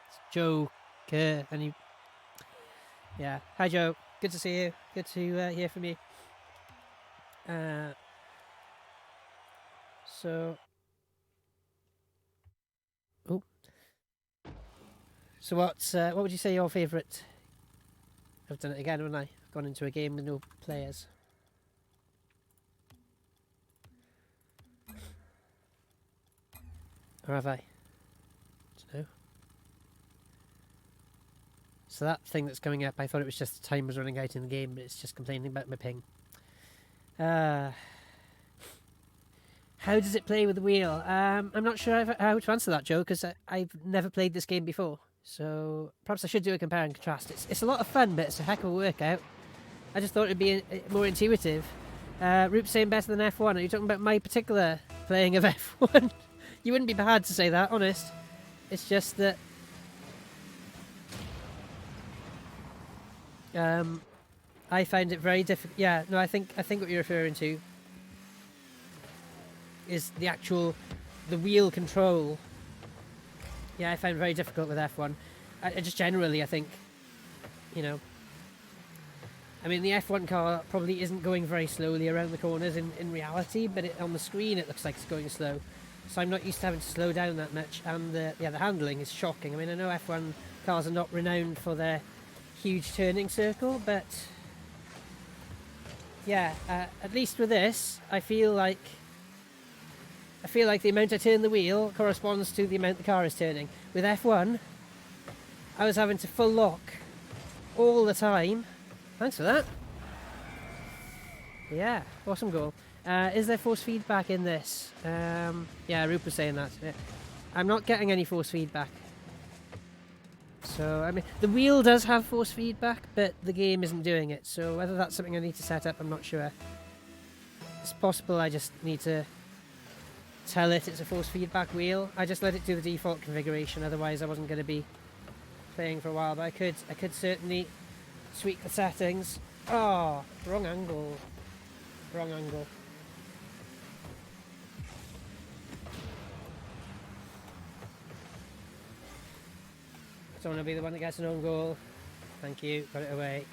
It's Joe Kerr, and you. Yeah, hi Joe. Good to see you. Good to hear from you. So. Oh. So what would you say your favourite? I've done it again, haven't I? I've gone into a game with no players. Or have I? Don't know. So that thing that's coming up, I thought it was just the time was running out in the game, but it's just complaining about my ping. How does it play with the wheel? I'm not sure how to answer that, Joe, because I've never played this game before. So perhaps I should do a compare and contrast. It's a lot of fun, but it's a heck of a workout. I just thought it'd be more intuitive. Roop saying better than F1. Are you talking about my particular playing of F1? You wouldn't be bad to say that, honest. It's just that I find it very difficult. Yeah, no, I think what you're referring to is the wheel control. Yeah, I find it very difficult with F1. I just generally, I think, I mean, the F1 car probably isn't going very slowly around the corners in reality, but on the screen it looks like it's going slow. So I'm not used to having to slow down that much, and the handling is shocking. I mean, I know F1 cars are not renowned for their huge turning circle, but yeah, at least with this, I feel like the amount I turn the wheel corresponds to the amount the car is turning. With F1, I was having to full lock all the time. Thanks for that. Yeah, awesome goal. Is there force feedback in this? Yeah, Roop was saying that. Yeah. I'm not getting any force feedback. So, I mean, the wheel does have force feedback, but the game isn't doing it. So whether that's something I need to set up, I'm not sure. It's possible I just need to tell it it's a force feedback wheel. I just let it do the default configuration, otherwise I wasn't going to be playing for a while, but I could certainly tweak the settings. Oh, wrong angle. Wrong angle. I don't want to be the one that gets an own goal. Thank you, got it away.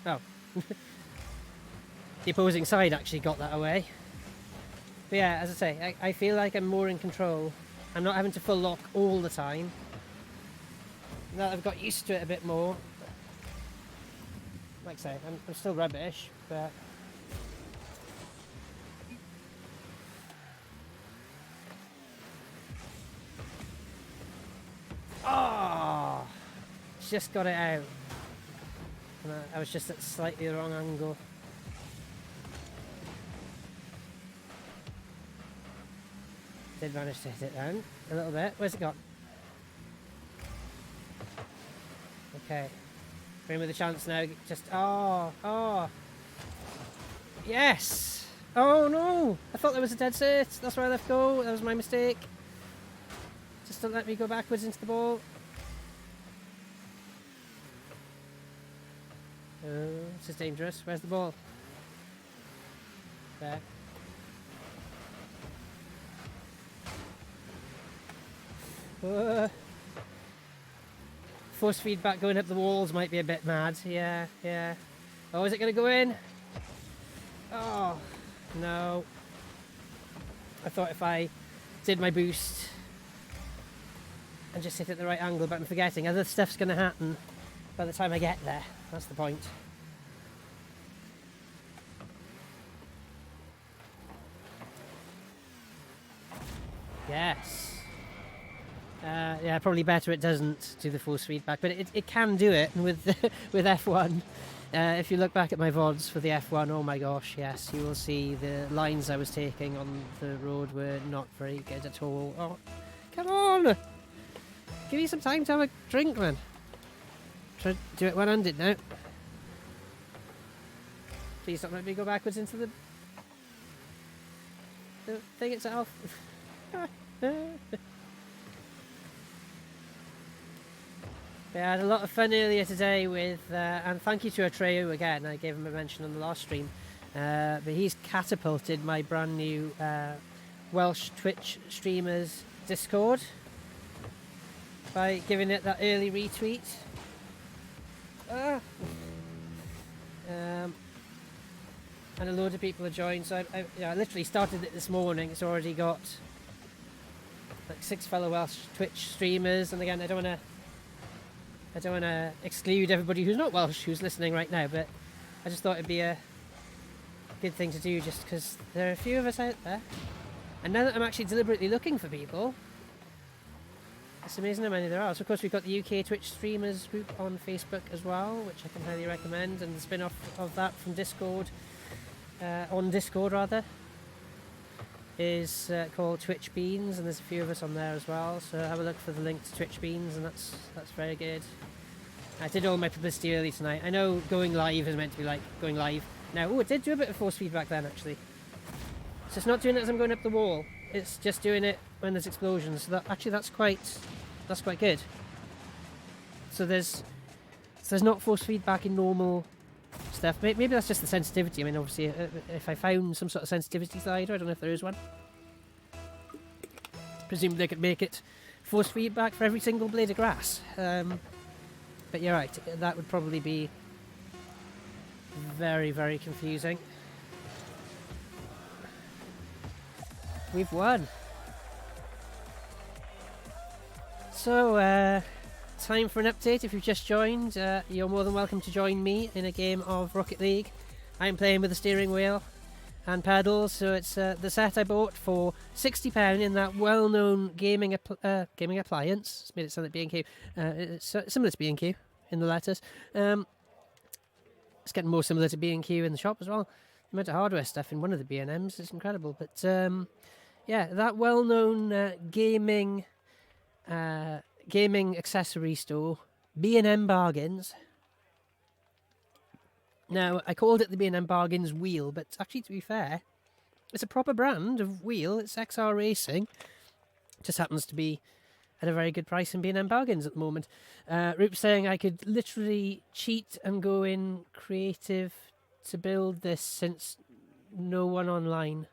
Oh. the opposing side actually got that away. But yeah, as I say, I feel like I'm more in control. I'm not having to full lock all the time. Now that I've got used to it a bit more. Like I say, I'm still rubbish, but... Oh! Just got it out. And I was just at slightly the wrong angle. Did manage to hit it down a little bit. Where's it gone? Okay. Bring with a chance now. Just oh. Yes! Oh no! I thought there was a dead cert. That's where I left go. That was my mistake. Just don't let me go backwards into the ball. Oh, this is dangerous. Where's the ball? There. Force feedback going up the walls might be a bit mad. Yeah. Oh, is it going to go in? Oh, no. I thought if I did my boost and just hit at the right angle, but I'm forgetting. Other stuff's going to happen by the time I get there. That's the point. Yes. Yeah, probably better it doesn't do the force feedback, but it can do it with with F1. If you look back at my VODs for the F1, oh my gosh, yes, you will see the lines I was taking on the road were not very good at all. Oh, come on! Give me some time to have a drink, man. Try to do it one-handed now. Please don't let me go backwards into the thing itself. I had a lot of fun earlier today with, and thank you to Atreyu again, I gave him a mention on the last stream, but he's catapulted my brand new Welsh Twitch streamers Discord by giving it that early retweet. And a load of people have joined, so I literally started it this morning. It's already got like 6 fellow Welsh Twitch streamers, and again, I don't want to exclude everybody who's not Welsh who's listening right now, but I just thought it'd be a good thing to do just because there are a few of us out there. And now that I'm actually deliberately looking for people, it's amazing how many there are. So of course we've got the UK Twitch streamers group on Facebook as well, which I can highly recommend, and the spin-off of that from Discord, on Discord rather, is called Twitch Beans, and there's a few of us on there as well, so have a look for the link to Twitch Beans, and that's very good. I did all my publicity early tonight. I know going live is meant to be like going live now. Oh, it did do a bit of force feedback then actually, so it's not doing it as I'm going up the wall, it's just doing it when there's explosions, so that's quite good. So there's not force feedback in normal stuff. Maybe that's just the sensitivity. I mean, obviously, if I found some sort of sensitivity slider, I don't know if there is one. Presumably they could make it force feedback for every single blade of grass. But you're right, that would probably be very, very confusing. We've won. So, time for an update. If you've just joined, you're more than welcome to join me in a game of Rocket League. I'm playing with the steering wheel and pedals, so it's the set I bought for £60 in that well-known gaming appliance. It's made it sound like B&Q. It's similar to B&Q in the letters. It's getting more similar to B&Q in the shop as well. The amount of hardware stuff in one of the B&Ms is incredible. But yeah, that well-known gaming accessory store, B&M Bargains. Now, I called it the B&M Bargains wheel, but actually, to be fair, it's a proper brand of wheel. It's XR Racing. Just happens to be at a very good price in B&M Bargains at the moment. Roop's saying I could literally cheat and go in creative to build this since no one online.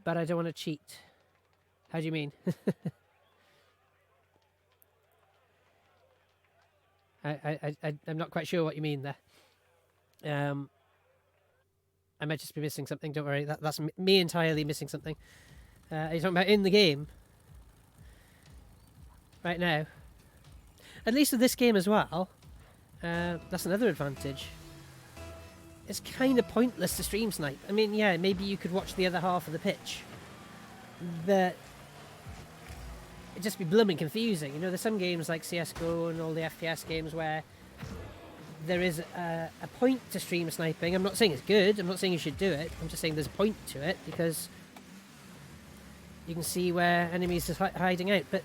But I don't want to cheat. How do you mean? I'm not quite sure what you mean there. I might just be missing something. Don't worry, that's me entirely missing something. Are you talking about in the game? Right now? At least with this game as well, that's another advantage. It's kind of pointless to stream snipe. I mean, yeah, maybe you could watch the other half of the pitch, but it'd just be blooming confusing. You know, there's some games like CSGO and all the FPS games where there is a point to stream sniping. I'm not saying it's good, I'm not saying you should do it, I'm just saying there's a point to it, because you can see where enemies are hiding out. But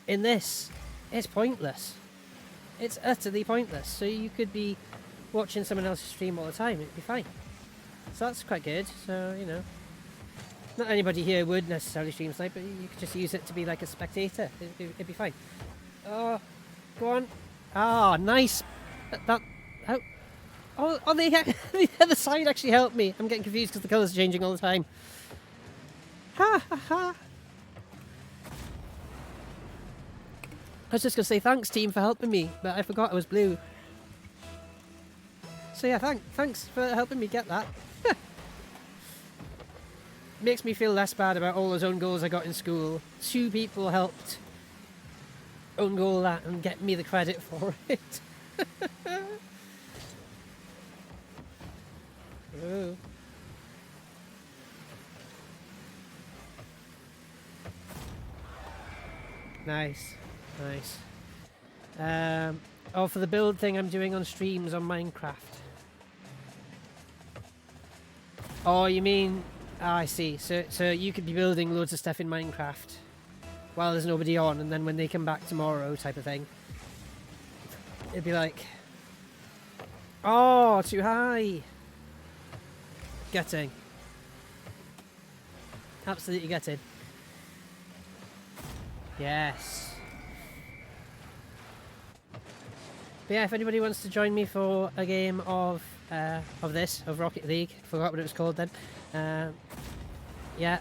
in this, it's pointless. It's utterly pointless. So you could be watching someone else's stream all the time, it'd be fine. So that's quite good. So, you know, not anybody here would necessarily stream snipe, but you could just use it to be like a spectator. It'd be fine. Oh, go on. Ah, nice. That how? Oh, the other side actually helped me. I'm getting confused because the colours are changing all the time. Ha ha ha. I was just going to say thanks, team, for helping me, but I forgot I was blue. So yeah, thanks for helping me get that. Makes me feel less bad about all those own goals I got in school. 2 people helped own goal that and get me the credit for it. Oh. Nice. Oh, for the build thing I'm doing on streams on Minecraft. Oh, you mean... I see. So you could be building loads of stuff in Minecraft while there's nobody on, and then when they come back tomorrow type of thing. It'd be like... Oh, too high! Gutting. Absolutely gutted. Yes. But yeah, if anybody wants to join me for a game of Rocket League, forgot what it was called then. Yeah,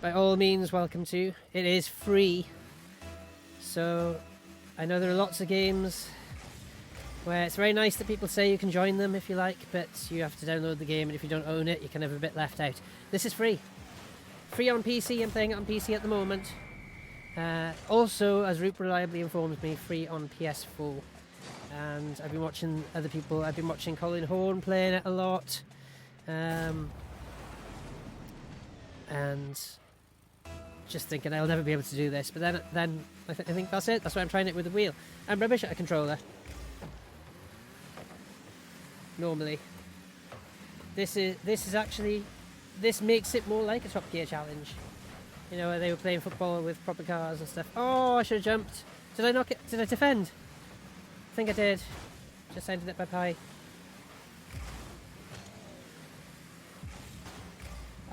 by all means, welcome to. It is free, so I know there are lots of games where it's very nice that people say you can join them if you like, but you have to download the game, and if you don't own it, you can have a bit left out. This is free. Free on PC. I'm playing it on PC at the moment. Also, as Roop reliably informs me, free on PS4. And I've been watching other people. I've been watching Colin Horn playing it a lot. And just thinking I'll never be able to do this. But then I think that's it. That's why I'm trying it with the wheel. I'm rubbish at a controller. Normally. This makes it more like a Top Gear challenge. You know, where they were playing football with proper cars and stuff. Oh, I should have jumped. Did I knock it? Did I defend? I think I did. Just ended it by pie.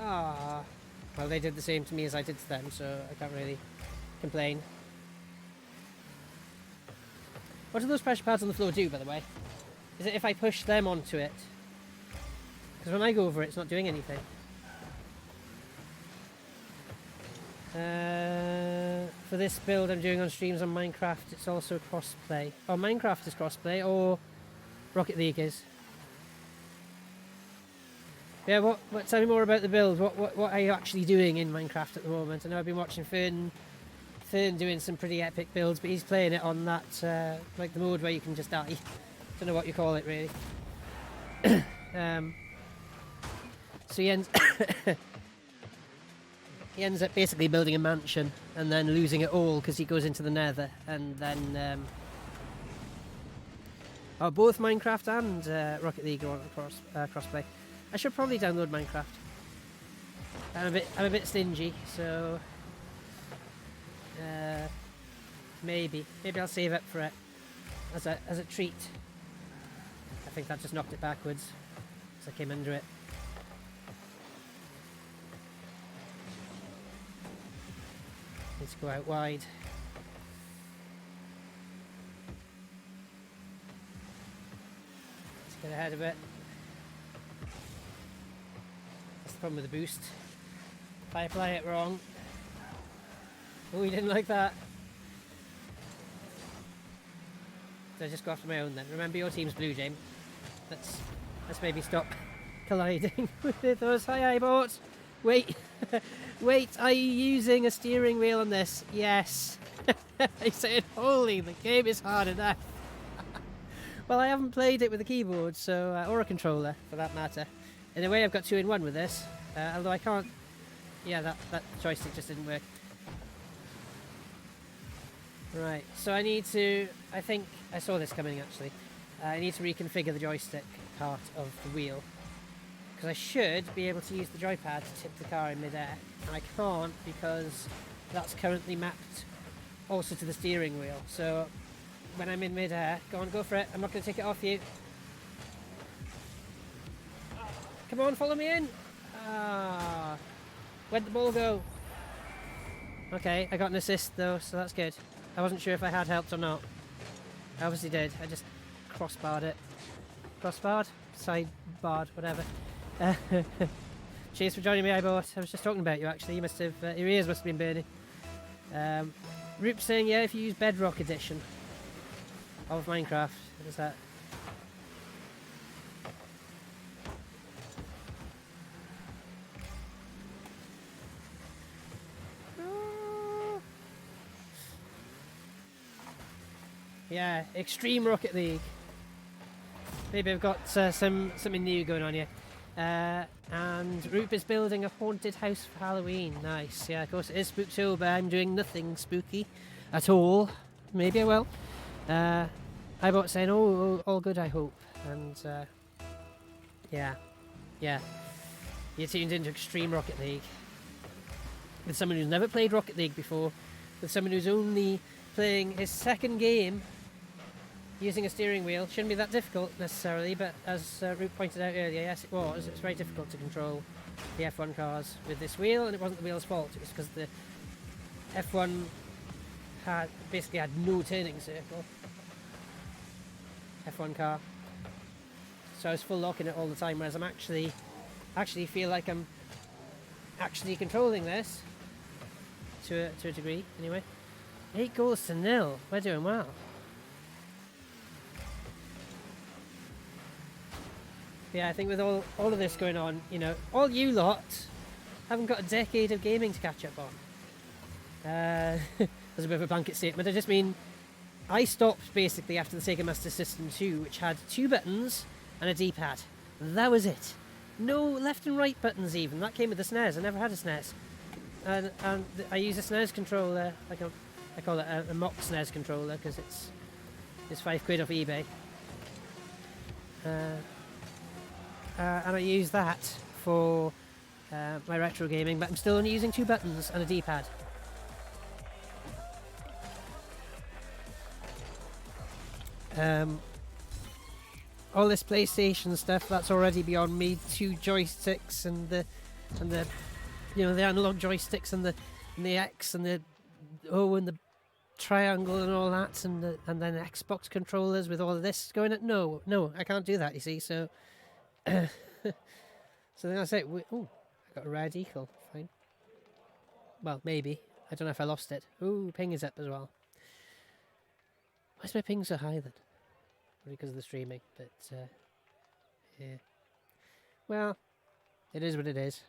Ah. Well, they did the same to me as I did to them, so I can't really complain. What do those pressure pads on the floor do, by the way? Is it if I push them onto it? Because when I go over it, it's not doing anything. For this build I'm doing on streams on Minecraft, it's also crossplay. Oh, Minecraft is crossplay, or Rocket League is. Yeah, what tell me more about the build. What are you actually doing in Minecraft at the moment? I know I've been watching Fern doing some pretty epic builds, but he's playing it on that like the mode where you can just die. Don't know what you call it really. So he ends he ends up basically building a mansion and then losing it all because he goes into the Nether, and then both Minecraft and Rocket League are on crossplay. I should probably download Minecraft. I'm a bit stingy, so maybe I'll save up for it as a treat. I think that just knocked it backwards as I came under it. Need to go out wide. Let's get ahead of it. That's the problem with the boost. If I apply it wrong. Oh, you didn't like that. Did I just go after my own then? Remember, your team's blue, James. Let's maybe stop colliding with those. Hi, iBot. Wait, wait, are you using a steering wheel on this? Yes. I said, holy, the game is hard enough. Well, I haven't played it with a keyboard, so or a controller, for that matter. In a way, I've got 2-in-1 with this, although I can't... Yeah, that joystick just didn't work. Right, so I need to... I think I saw this coming, actually. I need to reconfigure the joystick part of the wheel. Because I should be able to use the joypad to tip the car in midair. And I can't because that's currently mapped also to the steering wheel. So when I'm in midair, go on, go for it. I'm not going to take it off you. Come on, follow me in. Where'd the ball go? Okay, I got an assist though, so that's good. I wasn't sure if I had helped or not. I obviously did. I just crossbarred it. Crossbarred? Sidebarred, whatever. Cheers for joining me, iBot. I was just talking about you actually. You must have your ears must have been burning. Roop saying, yeah, if you use Bedrock Edition of Minecraft, what is that? Yeah, Extreme Rocket League. Maybe I've got something new going on here. And Roop is building a haunted house for Halloween. Nice. Yeah, of course it is Spooktober. I'm doing nothing spooky at all. Maybe I will. iBot saying, oh, all good, I hope. And yeah. You're tuned into Extreme Rocket League. With someone who's never played Rocket League before. With someone who's only playing his second game using a steering wheel. Shouldn't be that difficult necessarily, but as Roop pointed out earlier, yes it was. It's very difficult to control the F1 cars with this wheel, and it wasn't the wheel's fault. It was because the F1 basically had no turning circle. F1 car. So I was full locking it all the time, whereas I'm actually feel like I'm actually controlling this to a degree anyway. 8 goals to 0. We're doing well. Yeah, I think with all of this going on, you know, all you lot haven't got a decade of gaming to catch up on. That's a bit of a blanket statement. I just mean, I stopped basically after the Sega Master System 2, which had 2 buttons and a D-pad. That was it. No left and right buttons even. That came with the SNES. I never had a SNES. And I use a SNES controller, I call it a mock SNES controller because it's £5 off eBay. And I use that for my retro gaming, but I'm still only using 2 buttons and a D-pad. All this PlayStation stuff, that's already beyond me. 2 joysticks and the you know, the analog joysticks and the X and the O and the triangle and all that, and then Xbox controllers with all of this going at no, I can't do that, you see. So so then I say, oh, I got a rare decal, fine. Well, maybe. I don't know if I lost it. Ooh, ping is up as well. Why is my ping so high then? Probably because of the streaming, but yeah. Well, it is what it is.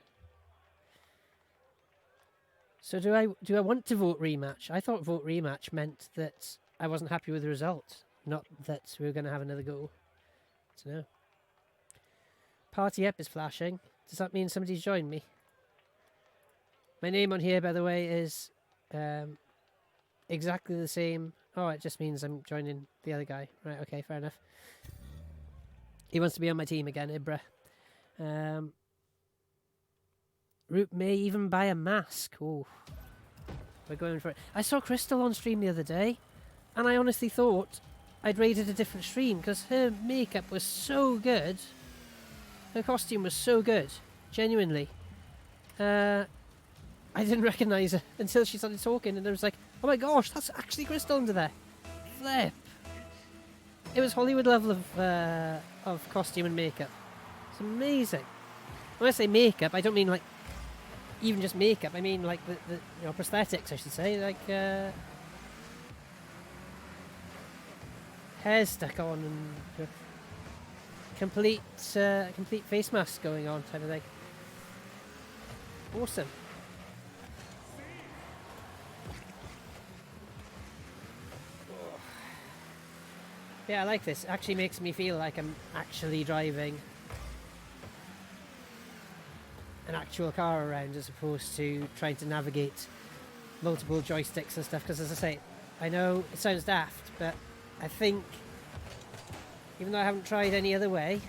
So do I want to vote rematch? I thought vote rematch meant that I wasn't happy with the result, not that we were going to have another go. So no. Party up is flashing. Does that mean somebody's joined me? My name on here, by the way, is exactly the same. Oh, it just means I'm joining the other guy. Right, okay, fair enough. He wants to be on my team again, Ibra. Root may even buy a mask. Oh, we're going for it. I saw Crystal on stream the other day, and I honestly thought I'd raided a different stream because her makeup was so good. Her costume was so good, genuinely. I didn't recognise her until she started talking, and I was like, oh my gosh, that's actually Crystal under there. Flip. It was Hollywood level of costume and makeup. It's amazing. When I say makeup, I don't mean like even just makeup. I mean like the you know, prosthetics, I should say, like hair stuck on and complete face mask going on type of thing. Awesome. Yeah, I like this. It actually makes me feel like I'm actually driving an actual car around as opposed to trying to navigate multiple joysticks and stuff. Because as I say, I know it sounds daft, but I think, even though I haven't tried any other way,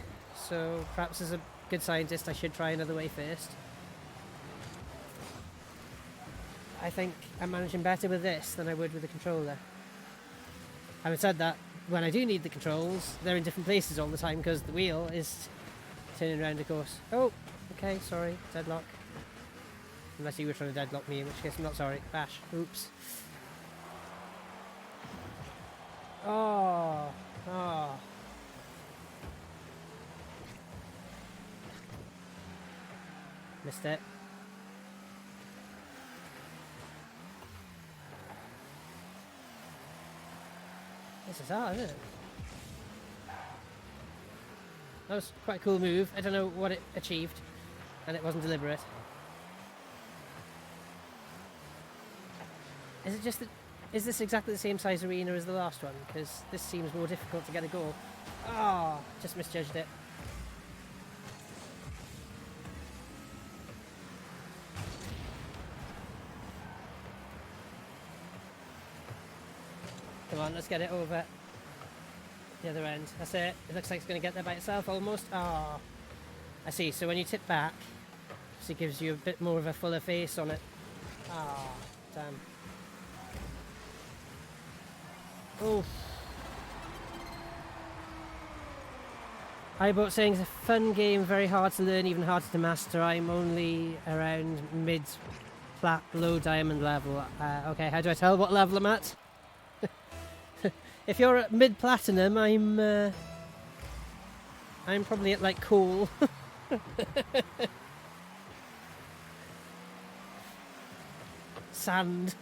so perhaps as a good scientist I should try another way first, I think I'm managing better with this than I would with the controller. Having said that, when I do need the controls, they're in different places all the time because the wheel is turning around, of course. Oh, okay, sorry, deadlock. Unless you were trying to deadlock me, in which case I'm not sorry. Bash, oops. Oh. Missed it. This is hard, isn't it? That was quite a cool move. I don't know what it achieved, and it wasn't deliberate. Is it just that? Is this exactly the same size arena as the last one? Because this seems more difficult to get a goal. Ah, just misjudged it. Come on, let's get it over the other end. That's it. It looks like it's going to get there by itself almost. Ah, I see. So when you tip back, it gives you a bit more of a fuller face on it. Ah, damn. Oh. iBoat saying it's a fun game, very hard to learn, even harder to master. I'm only around mid-plat, low diamond level. Okay, how do I tell what level I'm at? If you're at mid-platinum, I'm probably at like cool. Sand.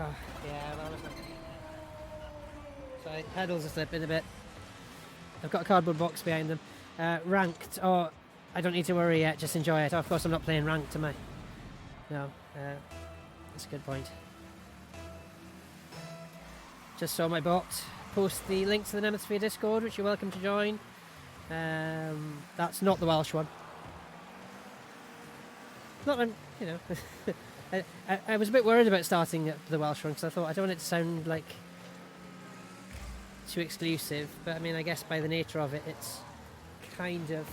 Oh, yeah, that was okay. Sorry, pedals are slipping a bit. I've got a cardboard box behind them. Ranked. Oh, I don't need to worry yet. Just enjoy it. Oh, of course, I'm not playing ranked, am I? No. That's a good point. Just saw my bot post the link to the Nemosphere Discord, which you're welcome to join. That's not the Welsh one. Not, you know. I was a bit worried about starting at the Welsh one because I thought I don't want it to sound like too exclusive, but I mean, I guess by the nature of it, it's kind of.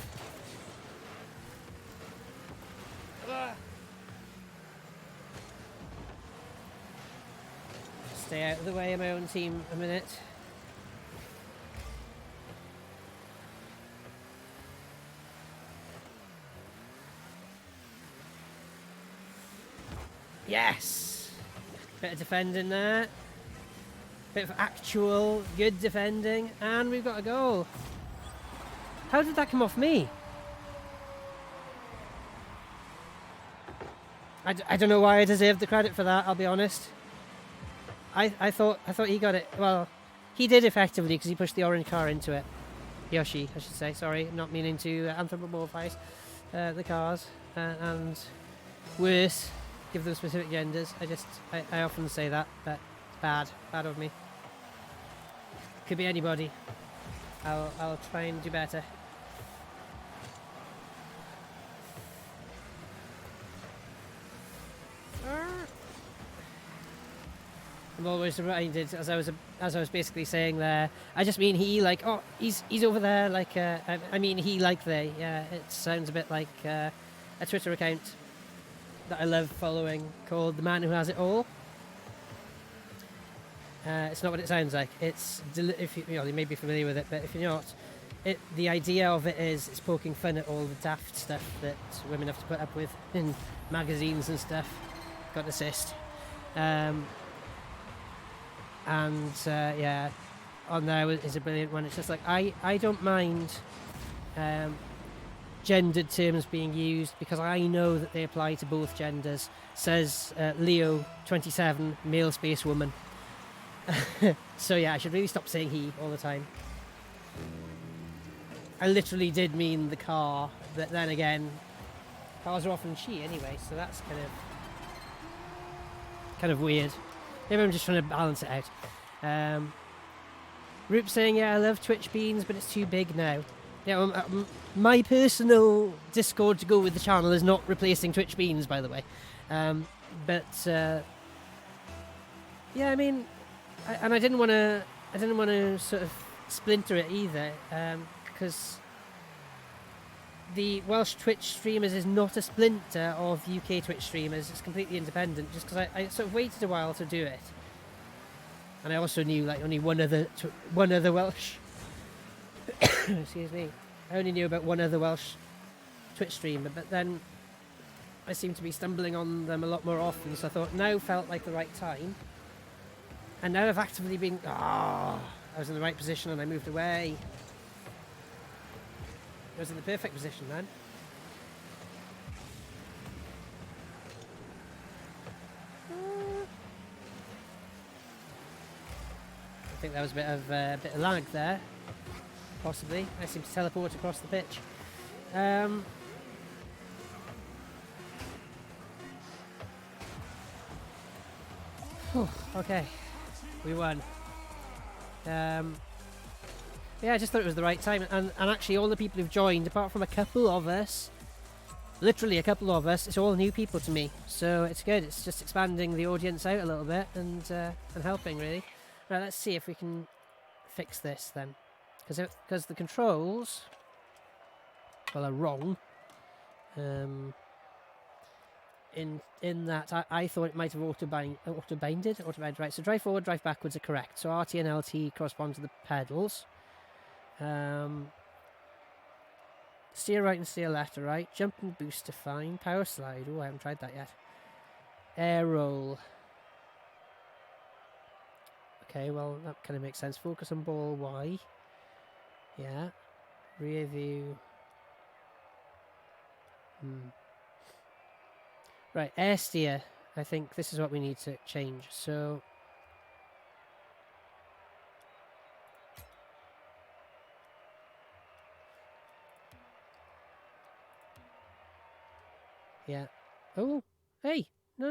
Stay out of the way of my own team a minute. Yes! Bit of defending there. Bit of actual good defending. And we've got a goal. How did that come off me? I don't know why I deserved the credit for that, I'll be honest. I thought he got it. Well, he did effectively because he pushed the orange car into it. Yoshi, I should say. Sorry, not meaning to anthropomorphize the cars. And worse, give them specific genders. I often say that, but bad of me. Could be anybody. I'll try and do better. I'm always reminded, as I was basically saying there. I just mean he, like, oh, he's over there, like. I mean he, like they. Yeah, it sounds a bit like a Twitter account that I love following called The Man Who Has It All. It's not what it sounds like. It's if you may be familiar with it, but if you're not, the idea of it is it's poking fun at all the daft stuff that women have to put up with in magazines and stuff. Got an assist. Yeah, on there is a brilliant one. It's just like I don't mind gendered terms being used because I know that they apply to both genders, says Leo 27, male space woman. So yeah, I should really stop saying he all the time. I literally did mean the car, but then again, cars are often she anyway, so that's kind of weird. Maybe I'm just trying to balance it out. Roop saying, yeah, I love Twitch Beans, but it's too big now. Yeah, my personal Discord to go with the channel is not replacing Twitch Beans, by the way. Yeah, I mean, I didn't want to sort of splinter it either, because the Welsh Twitch streamers is not a splinter of UK Twitch streamers. It's completely independent. Just because I sort of waited a while to do it, and I also knew like only one other Welsh. Excuse me. I only knew about one other Welsh Twitch streamer, but then I seemed to be stumbling on them a lot more often. So I thought now felt like the right time, and now I've actively been. I was in the right position and I moved away. I was in the perfect position then. I think that was a bit of lag there, possibly. I seem to teleport across the pitch. Okay, we won. Yeah, I just thought it was the right time, and actually all the people who've joined, apart from a couple of us, literally a couple of us, it's all new people to me, so it's good. It's just expanding the audience out a little bit and helping, really. Right, let's see if we can fix this then, because the controls, well, are wrong. In that I thought it might have auto-binded, right? So drive forward, drive backwards are correct. So RT and LT correspond to the pedals. Steer right and steer left, right. Jump and boost are fine. Power slide. Oh, I haven't tried that yet. Air roll. Okay, well, that kind of makes sense. Focus on ball Y. Yeah. Rear view. Right, air steer. I think this is what we need to change. So yeah. Oh, hey. No.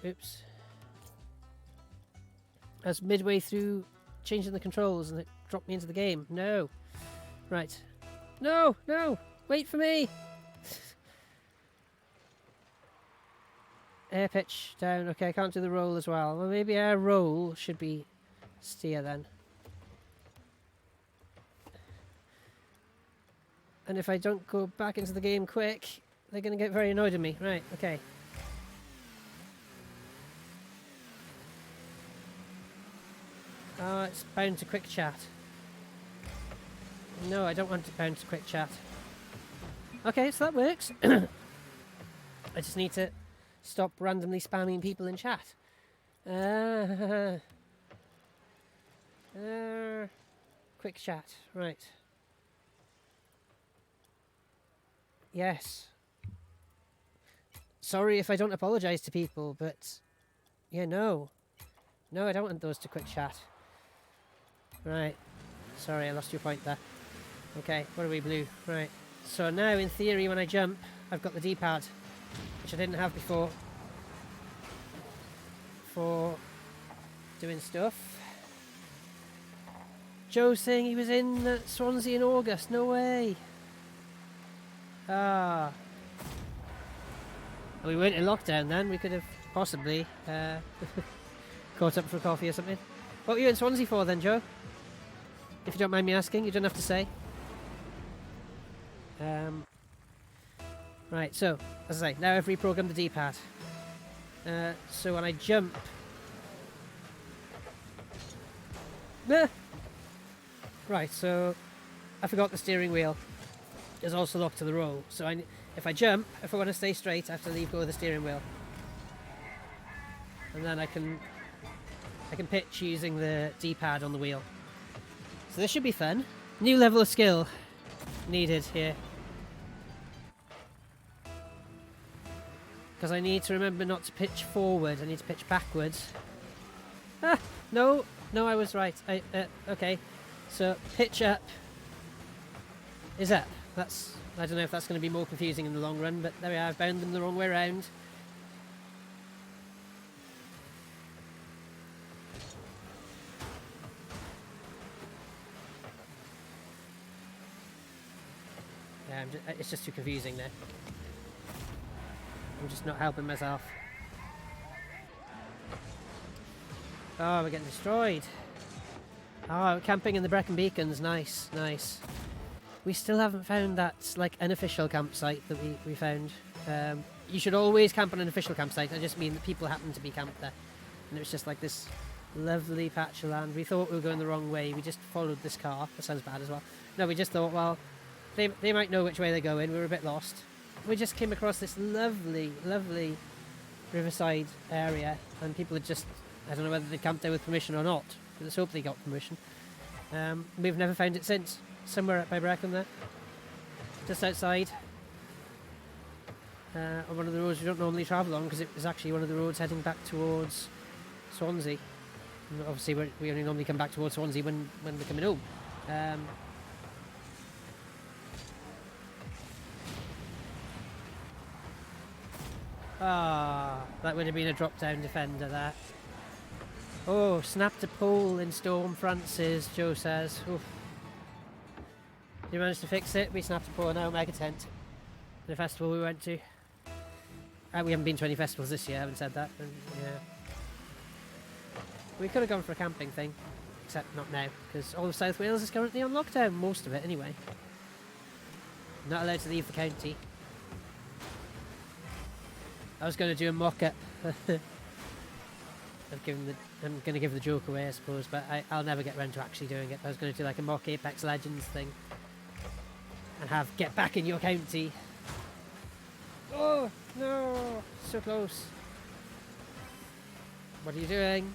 Oops. I was midway through changing the controls and it dropped me into the game. No. Right. No. Wait for me. Air pitch down. Okay, I can't do the roll as well. Well, maybe air roll should be steer then. And if I don't go back into the game quick, they're going to get very annoyed at me. Right, okay. Oh, it's bound to quick chat. No, I don't want to bound to quick chat. Okay, so that works. I just need to stop randomly spamming people in chat. Quick chat, right. Yes. Sorry if I don't apologise to people, but yeah, no, I don't want those to quick chat. Right. Sorry, I lost your point there. Okay, what are we, blue? Right. So now, in theory, when I jump, I've got the D-pad, which I didn't have before, for doing stuff. Joe saying he was in Swansea in August. No way. Ah. Well, we weren't in lockdown then. We could have possibly caught up for coffee or something. What were you in Swansea for then, Joe? If you don't mind me asking, you don't have to say. Right, so, as I say, now I've reprogrammed the D-pad. So when I jump... Right, so I forgot the steering wheel is also locked to the roll. So if I jump, if I want to stay straight, I have to leave go of the steering wheel. And then I can I can pitch using the D-pad on the wheel. So this should be fun. New level of skill needed here. Because I need to remember not to pitch forward, I need to pitch backwards. Ah, no, I was right. Okay, so pitch up is up. I don't know if that's going to be more confusing in the long run, but there we are, I've bound them the wrong way around. Yeah, it's just too confusing there. I'm just not helping myself. Oh, we're getting destroyed. Oh, camping in the Brecon Beacons. Nice. We still haven't found that, like, unofficial campsite that we found. You should always camp on an official campsite. I just mean that people happen to be camped there. And it was just like this lovely patch of land. We thought we were going the wrong way. We just followed this car. That sounds bad as well. No, we just thought, well, they might know which way they're going. We were a bit lost. We just came across this lovely riverside area, and people had just, I don't know whether they camped there with permission or not, but let's hope they got permission. We've never found it since. Somewhere up by Brecon there, just outside on one of the roads we don't normally travel on, because it was actually one of the roads heading back towards Swansea. And obviously we only normally come back towards Swansea when we're coming home. That would have been a drop-down defender, that. Oh, snapped a pole in Storm Francis, Joe says. Oof. You managed to fix it? We snapped a pole in our mega tent. The festival we went to. We haven't been to any festivals this year, I haven't said that. But, yeah. We could have gone for a camping thing. Except not now, because all of South Wales is currently on lockdown. Most of it, anyway. Not allowed to leave the county. I was going to do a mock-up. I'm going to give the joke away, I suppose, but I'll never get around to actually doing it. I was going to do like a mock Apex Legends thing. And have get back in your county. Oh, no. So close. What are you doing?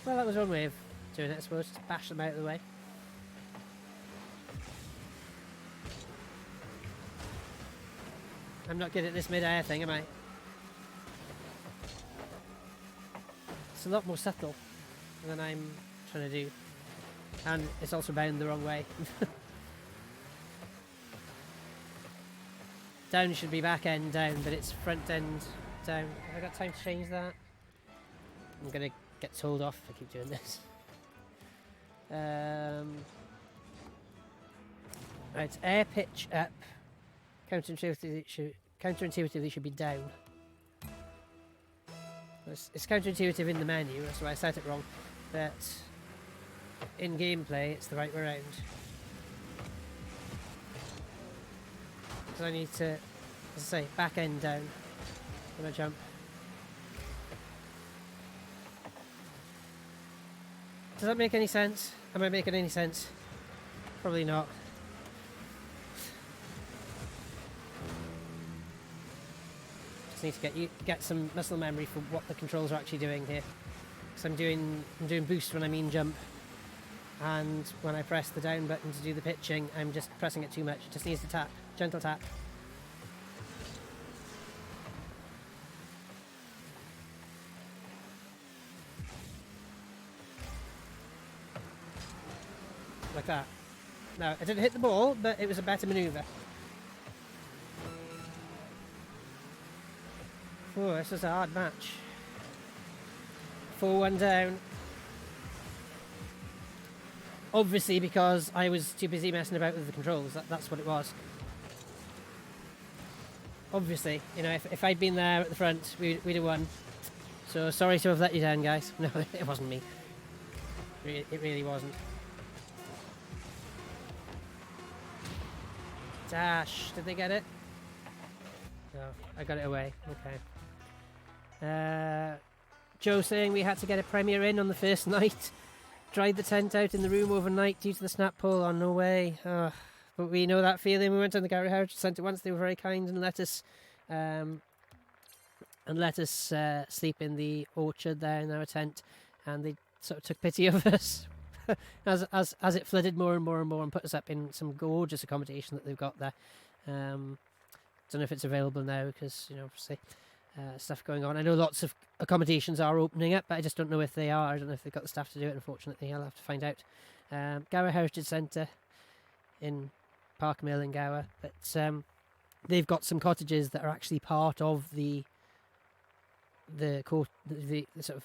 Well, that was one way of doing it, I suppose. Just bash them out of the way. I'm not good at this mid-air thing, am I? It's a lot more subtle than I'm trying to do. And it's also bound the wrong way. Down should be back end down, but it's front end down. Have I got time to change that? I'm going to get told off if I keep doing this. Right, air pitch up. Counterintuitively should be down. It's counterintuitive in the menu, that's why I set it wrong. But in gameplay, it's the right way around. Because I need to, as I say, back end down when I jump. Does that make any sense? Am I making any sense? Probably not. Just need to get some muscle memory for what the controls are actually doing here. Because I'm doing boost when I mean jump, and when I press the down button to do the pitching, I'm just pressing it too much. It just needs to tap, gentle tap. Like that. No, I didn't hit the ball, but it was a better manoeuvre. Oh, this is a hard match. 4-1 down. Obviously because I was too busy messing about with the controls. That's what it was. Obviously, you know, if I'd been there at the front, we'd have won. So sorry to have let you down, guys. No, it wasn't me. It really wasn't. Dash. Did they get it? No, I got it away. Okay. Joe saying we had to get a premiere in on the first night. Dried the tent out in the room overnight due to the snap pole. Oh, no way. Oh, But we know that feeling. We went on the Gary Heritage Centre once. They were very kind and let us sleep in the orchard there in our tent, and they sort of took pity of us as it flooded more and more and more, and put us up in some gorgeous accommodation that they've got there. Don't know if it's available now because obviously stuff going on. I know lots of accommodations are opening up, but I just don't know if they are. I don't know if they've got the staff to do it. Unfortunately, I'll have to find out. Gower Heritage Centre in Park Mill in Gower, but they've got some cottages that are actually part of the sort of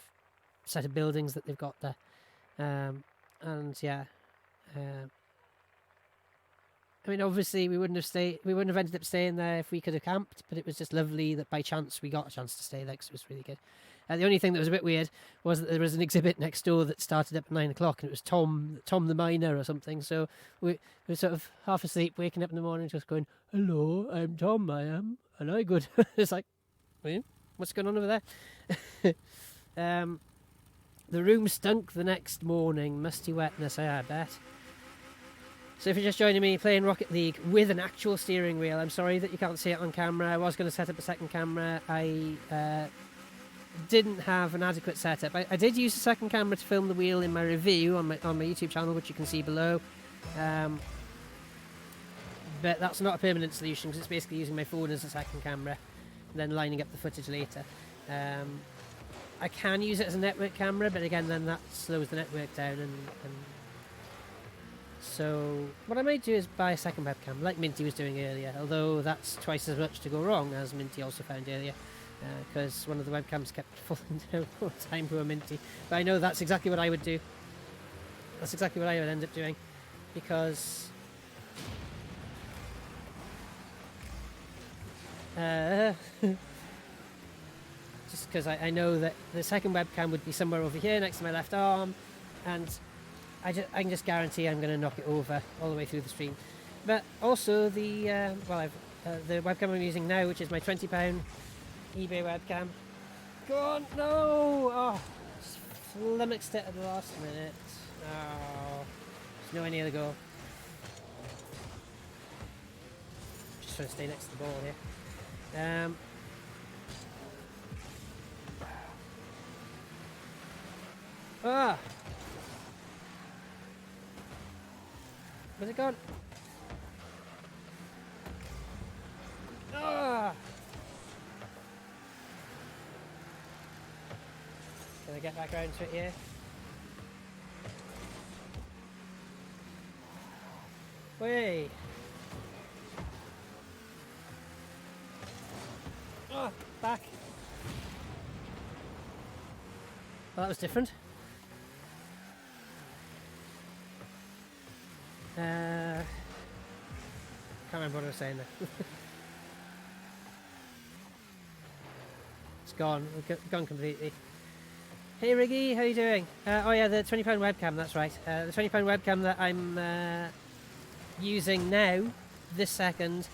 set of buildings that they've got there, and yeah. I mean, obviously, we wouldn't have ended up staying there if we could have camped, but it was just lovely that by chance we got a chance to stay there because it was really good. The only thing that was a bit weird was that there was an exhibit next door that started up at 9 o'clock, and it was Tom the Miner or something. So we were sort of half asleep, waking up in the morning, just going, "Hello, I'm Tom, I am," and I good. It's like, what's going on over there? The room stunk the next morning, musty wetness, I bet. So if you're just joining me playing Rocket League with an actual steering wheel, I'm sorry that you can't see it on camera. I was going to set up a second camera. I didn't have an adequate setup. I did use a second camera to film the wheel in my review on my YouTube channel, which you can see below. But that's not a permanent solution because it's basically using my phone as a second camera and then lining up the footage later. I can use it as a network camera, but again, then that slows the network down and so what I might do is buy a second webcam, like Minty was doing earlier, although that's twice as much to go wrong, as Minty also found earlier, because one of the webcams kept falling down all the time, poor Minty. But I know that's exactly what I would do. That's exactly what I would end up doing, because just because I know that the second webcam would be somewhere over here next to my left arm, and I can just guarantee I'm going to knock it over all the way through the stream. But also the webcam I'm using now, which is my £20 eBay webcam. Go on, no! Oh, just flummoxed it at the last minute. Oh, there's nowhere near the goal. Just trying to stay next to the ball here. Where's it gone? Can I get back around to it here? Way! Back! Well, that was different. Can't remember what I was saying there. It's gone. Gone completely. Hey Riggy, how you doing? Oh yeah, the £20 webcam, that's right. The £20 webcam that I'm using now, this second,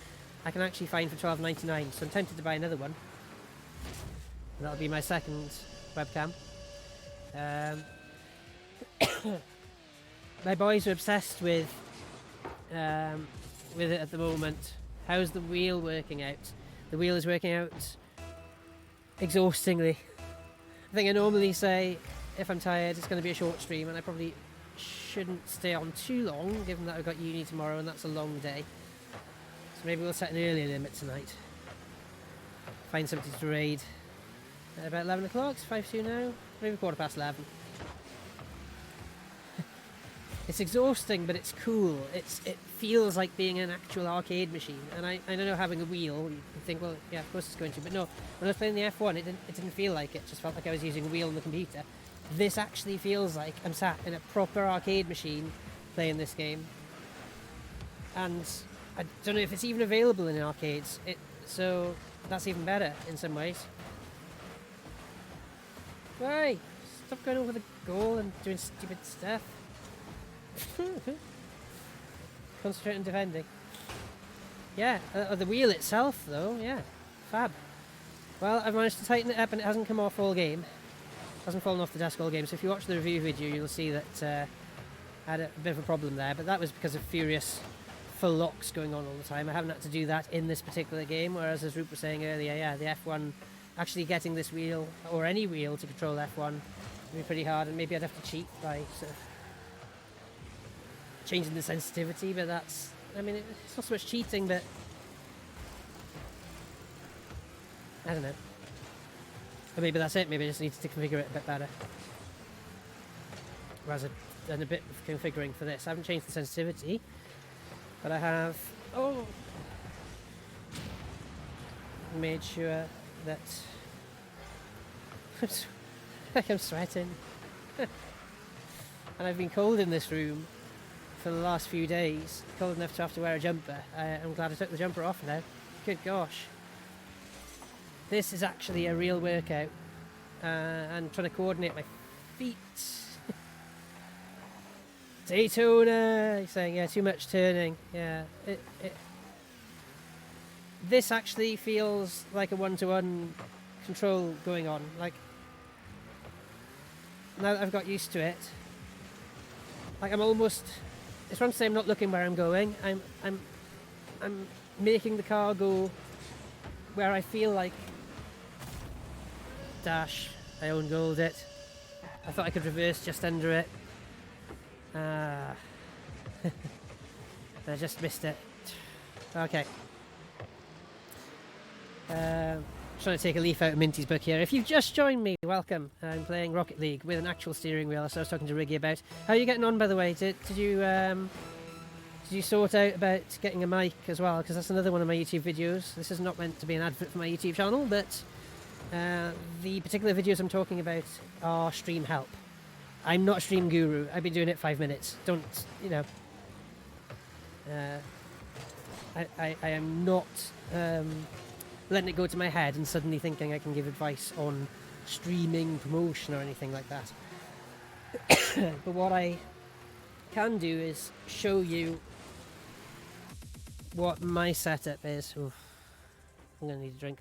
I can actually find for $12.99, so I'm tempted to buy another one. And that'll be my second webcam. My boys are obsessed with it at the moment. How's the wheel working out? The wheel is working out exhaustingly. I think I normally say if I'm tired it's going to be a short stream, and I probably shouldn't stay on too long given that I've got uni tomorrow and that's a long day. So maybe we'll set an earlier limit tonight. Find something to raid at about 11 o'clock, it's 5:02 now, maybe 11:15. It's exhausting, but it's cool. It feels like being an actual arcade machine. And I don't know, having a wheel, you think, well, yeah, of course it's going to. But no, when I was playing the F1, it didn't feel like it. It just felt like I was using a wheel on the computer. This actually feels like I'm sat in a proper arcade machine playing this game. And I don't know if it's even available in arcades. So that's even better in some ways. Why? Stop going over the goal and doing stupid stuff. Concentrate on defending. Yeah, the wheel itself though, yeah, fab. Well, I've managed to tighten it up and it hasn't come off all game. It hasn't fallen off the desk all game, so if you watch the review video you'll see that I had a bit of a problem there, but that was because of furious full locks going on all the time. I haven't had to do that in this particular game, whereas as Roop was saying earlier, yeah, the F1, actually getting this wheel, or any wheel to control F1 would be pretty hard, and maybe I'd have to cheat by sort of changing the sensitivity, but that's, I mean, it's not so much cheating, but I don't know. Or maybe that's it, maybe I just need to configure it a bit better. Whereas I've done a bit of configuring for this. I haven't changed the sensitivity, but I have, made sure that I'm sweating. And I've been cold in this room for the last few days, cold enough to have to wear a jumper. I'm glad I took the jumper off now. Good gosh. This is actually a real workout, and trying to coordinate my feet. Daytona! He's saying, yeah, too much turning. Yeah, this actually feels like a one-to-one control going on. Like, now that I've got used to it, like I'm almost, it's one to say I'm not looking where I'm going. I'm making the car go where I feel like. Dash, I own goaled it. I thought I could reverse just under it. I just missed it. Okay. Trying to take a leaf out of Minty's book here. If you've just joined me, welcome. I'm playing Rocket League with an actual steering wheel, as I was talking to Riggy about. How are you getting on, by the way? Did you sort out about getting a mic as well? Because that's another one of my YouTube videos. This is not meant to be an advert for my YouTube channel, but the particular videos I'm talking about are stream help. I'm not a stream guru. I've been doing it 5 minutes. Don't, you know. I am not letting it go to my head and suddenly thinking I can give advice on streaming promotion or anything like that. But what I can do is show you what my setup is. Oof, I'm going to need a drink.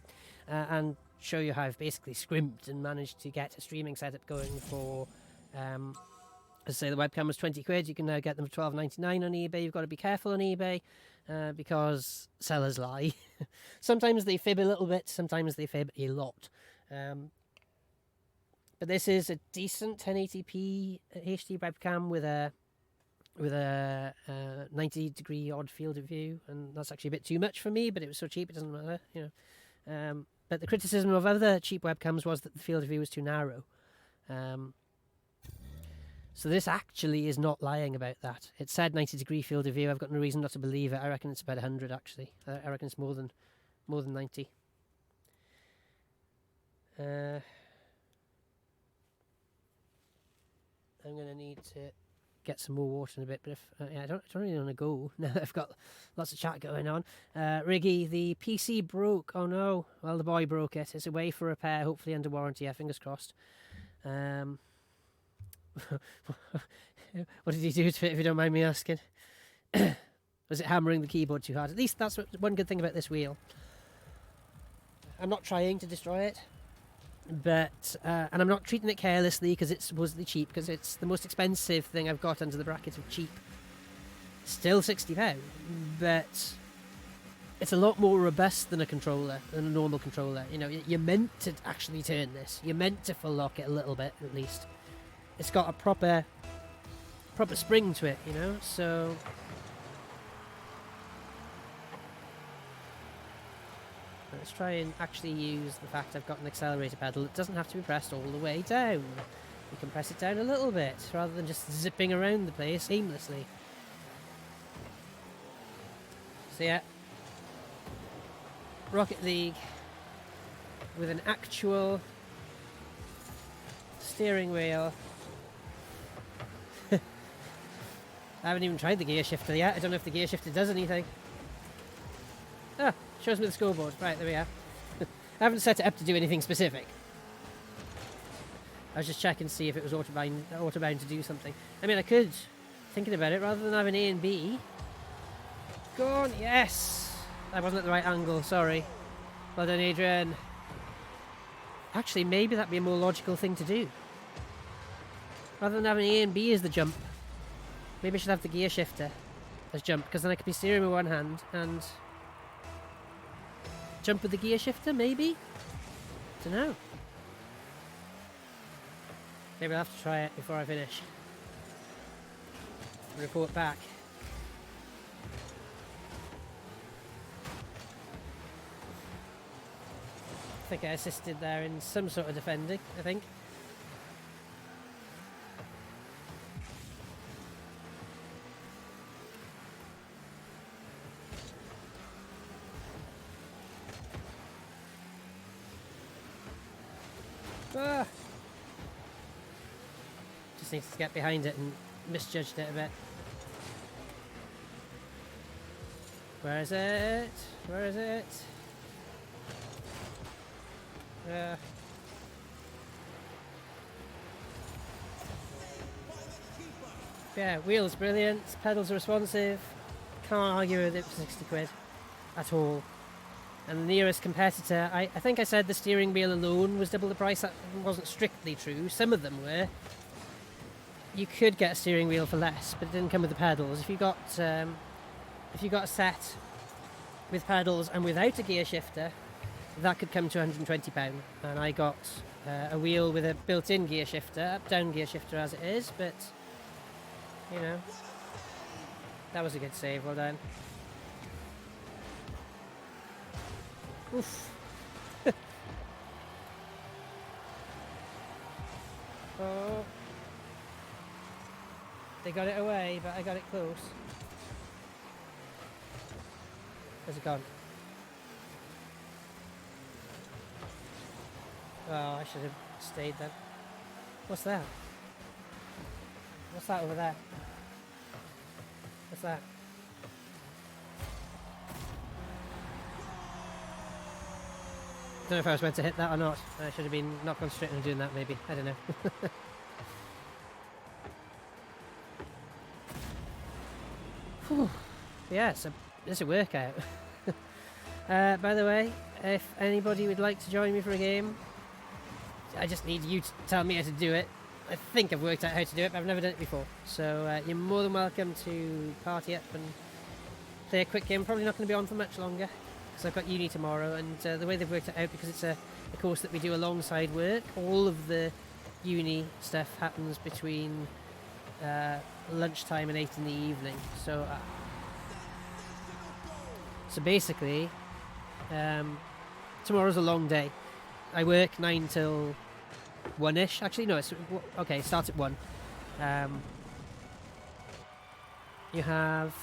And show you how I've basically scrimped and managed to get a streaming setup going for, as I say, the webcam was 20 quid. You can now get them for $12.99 on eBay. You've got to be careful on eBay because sellers lie. Sometimes they fib a little bit, sometimes they fib a lot. But this is a decent 1080p HD webcam with a 90-degree odd field of view, and that's actually a bit too much for me, but it was so cheap it doesn't matter, you know. But the criticism of other cheap webcams was that the field of view was too narrow. So this actually is not lying about that. It said 90-degree field of view. I've got no reason not to believe it. I reckon it's about 100 actually. I reckon it's more than 90. I'm going to need to get some more water in a bit, but if I don't really want to go now that I've got lots of chat going on. Riggy, the PC broke. Oh no. Well, the boy broke it. It's away for repair, hopefully under warranty. Yeah, fingers crossed. What did he do to it, if you don't mind me asking? Was it hammering the keyboard too hard? At least that's one good thing about this wheel. I'm not trying to destroy it, but and I'm not treating it carelessly because it's supposedly cheap, because it's the most expensive thing I've got under the bracket of cheap. Still £60, but it's a lot more robust than a controller, than a normal controller. You know, you're meant to actually turn this. You're meant to full lock it a little bit, at least. It's got a proper spring to it, you know, so let's try and actually use the fact I've got an accelerator pedal. It doesn't have to be pressed all the way down. You can press it down a little bit rather than just zipping around the place aimlessly. So yeah, Rocket League with an actual steering wheel. I haven't even tried the gear shifter yet. I don't know if the gear shifter does anything. Ah, shows me the scoreboard. Right, there we are. I haven't set it up to do anything specific. I was just checking to see if it was autobound to do something. I mean, I could, thinking about it, rather than having A and B. Go on, yes! I wasn't at the right angle, sorry. Well done, Adrian. Actually, maybe that'd be a more logical thing to do. Rather than having A and B as the jump, maybe I should have the gear shifter. as jump, because then I could be steering with one hand and jump with the gear shifter, maybe? Don't know. Maybe I'll have to try it before I finish. Report back. I think I assisted there in some sort of defending, I think. Ah. Just needs to get behind it and misjudged it a bit. Where is it? Where is it? Yeah, wheels brilliant, pedals are responsive. Can't argue with it for 60 quid at all. And the nearest competitor, I think I said the steering wheel alone was double the price. That wasn't strictly true. Some of them were. You could get a steering wheel for less, but it didn't come with the pedals. If you got a set with pedals and without a gear shifter, that could come to £120. And I got a wheel with a built-in gear shifter, up-down gear shifter as it is, but you know, that was a good save. Well done. Oof. Oh. They got it away, but I got it close. Where's it gone? Oh, I should have stayed then. What's that? What's that over there? What's that? I don't know if I was meant to hit that or not. I should have been not concentrating on doing that maybe. I don't know. Whew. Yeah, it's a workout. By the way, if anybody would like to join me for a game, I just need you to tell me how to do it. I think I've worked out how to do it, but I've never done it before. So you're more than welcome to party up and play a quick game. Probably not going to be on for much longer, because I've got uni tomorrow, and the way they've worked it out, because it's a course that we do alongside work, all of the uni stuff happens between lunchtime and 8 in the evening. So basically, tomorrow's a long day. I work 9 till 1ish. Actually, no, it's okay. It starts at 1. You have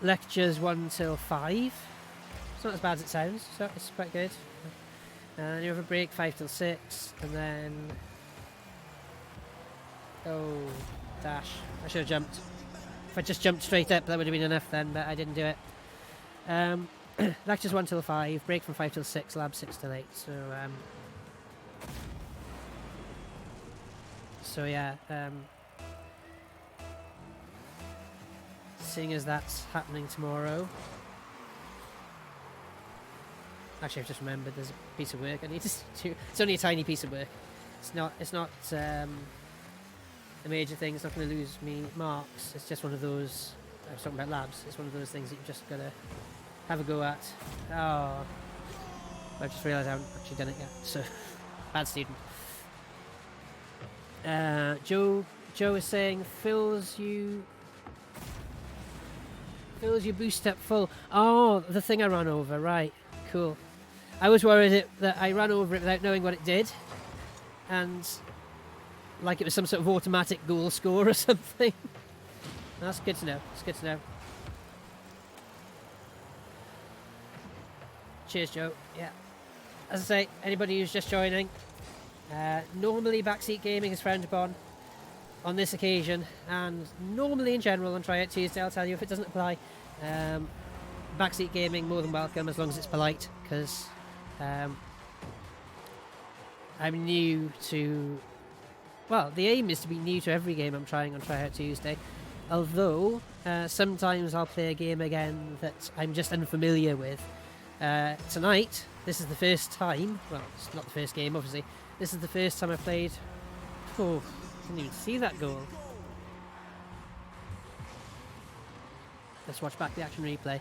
lectures 1 till 5. It's not as bad as it sounds, so it's quite good. And you have a break 5 till 6, and then oh, dash! I should have jumped. If I just jumped straight up, that would have been enough then, but I didn't do it. Lectures 1 till 5, break from 5 till 6, lab 6 till 8. So yeah, seeing as that's happening tomorrow. Actually, I've just remembered there's a piece of work I need to do. It's only a tiny piece of work. It's not a major thing. It's not going to lose me marks. It's just one of those. I was talking about labs. It's one of those things that you've just got to have a go at. Oh, I just realised I haven't actually done it yet. So, bad student. Joe is saying fills your boost up full. Oh, the thing I ran over. Right, cool. I was worried that I ran over it without knowing what it did, and like it was some sort of automatic goal score or something. That's good to know. It's good to know. Cheers, Joe. Yeah. As I say, anybody who's just joining, normally backseat gaming is frowned upon. On this occasion, and normally in general on Try Out Tuesday, I'll tell you if it doesn't apply. Backseat gaming, more than welcome, as long as it's polite, because I'm new to... Well, the aim is to be new to every game I'm trying on Try Out Tuesday. Although, sometimes I'll play a game again that I'm just unfamiliar with. Tonight, this is the first time... Well, it's not the first game, obviously. This is the first time I've played... Oh, I didn't even see that goal. Let's watch back the action replay.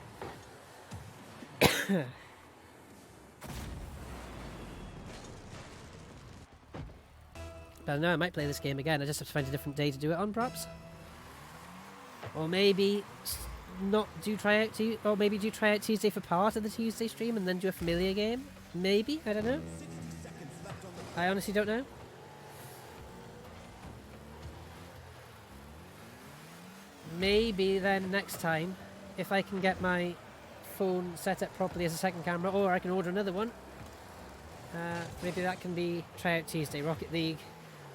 But no, I might play this game again. I just have to find a different day to do it on, perhaps. Or maybe not do tryout or maybe do tryout Tuesday for part of the Tuesday stream and then do a familiar game. Maybe, I don't know. 60 seconds left on the I honestly don't know. Maybe then next time, if I can get my phone set up properly as a second camera, or I can order another one. Maybe that can be Tryout Tuesday, Rocket League,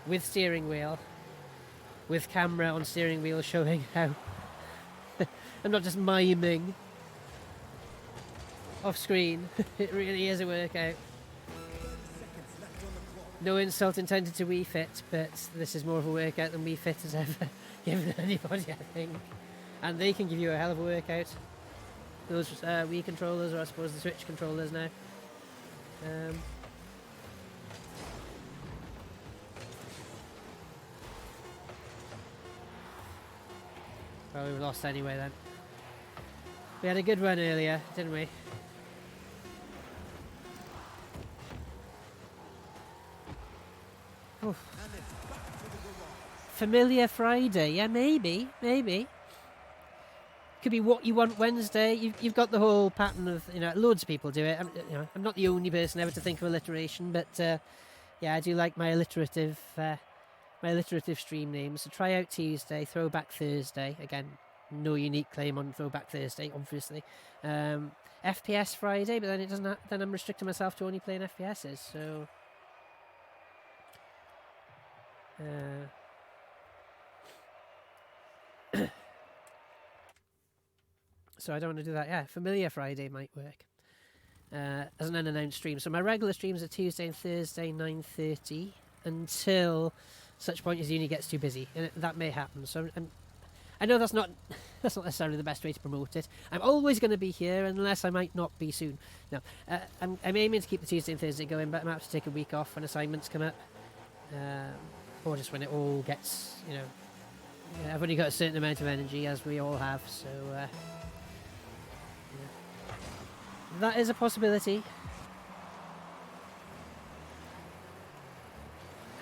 with steering wheel, with camera on steering wheel showing how I'm not just miming off screen. It really is a workout. seconds left on the clock. No insult intended to Wii Fit, but this is more of a workout than Wii Fit has ever given anybody, I think. And they can give you a hell of a workout. Those Wii controllers, or I suppose the Switch controllers now. Well, we lost anyway then. We had a good run earlier, didn't we? Oof. And it's back to the garage. Familiar Friday, yeah, maybe. Could be What You Want Wednesday. You've got the whole pattern of, loads of people do it. I'm not the only person ever to think of alliteration, but yeah, I do like my alliterative stream names. So Tryout Tuesday, Throwback Thursday. Again, no unique claim on Throwback Thursday, obviously. FPS Friday, but then it doesn't. Then I'm restricting myself to only playing FPSs. So. So I don't want to do that. Yeah, Familiar Friday might work as an unannounced stream. So my regular streams are Tuesday and Thursday, 9:30, until such point as uni gets too busy, and that may happen. So I know that's not necessarily the best way to promote it. I'm always going to be here unless I might not be soon. No, I'm aiming to keep the Tuesday and Thursday going, but I might have to take a week off when assignments come up, or just when it all gets, I've only got a certain amount of energy, as we all have. So. That is a possibility.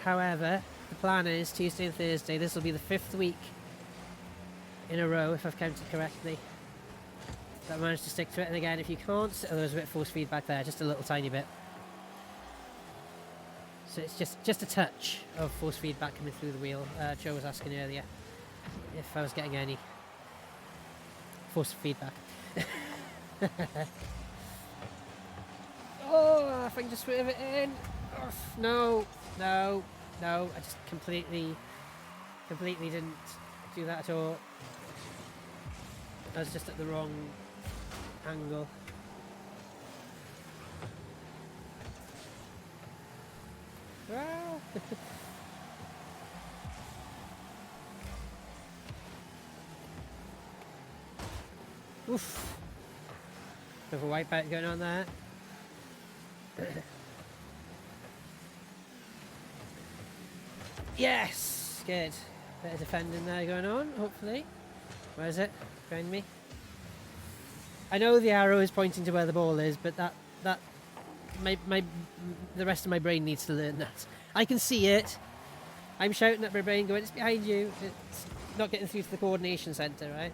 However, the plan is Tuesday and Thursday. This will be the 5th week in a row, if I've counted correctly, that I managed to stick to it. And again, if you can't, there was a bit of force feedback there, just a little tiny bit. So it's just a touch of force feedback coming through the wheel. Joe was asking earlier if I was getting any force feedback. Oh, if I can just swerve it in. Oh, no. I just completely didn't do that at all. I was just at the wrong angle. Wow. Oof. Bit of a wipeout going on there. Yes! Good. Bit of defending there going on, hopefully. Where is it? Behind me? I know the arrow is pointing to where the ball is, but the rest of my brain needs to learn that. I can see it. I'm shouting at my brain going, it's behind you. It's not getting through to the coordination centre, right?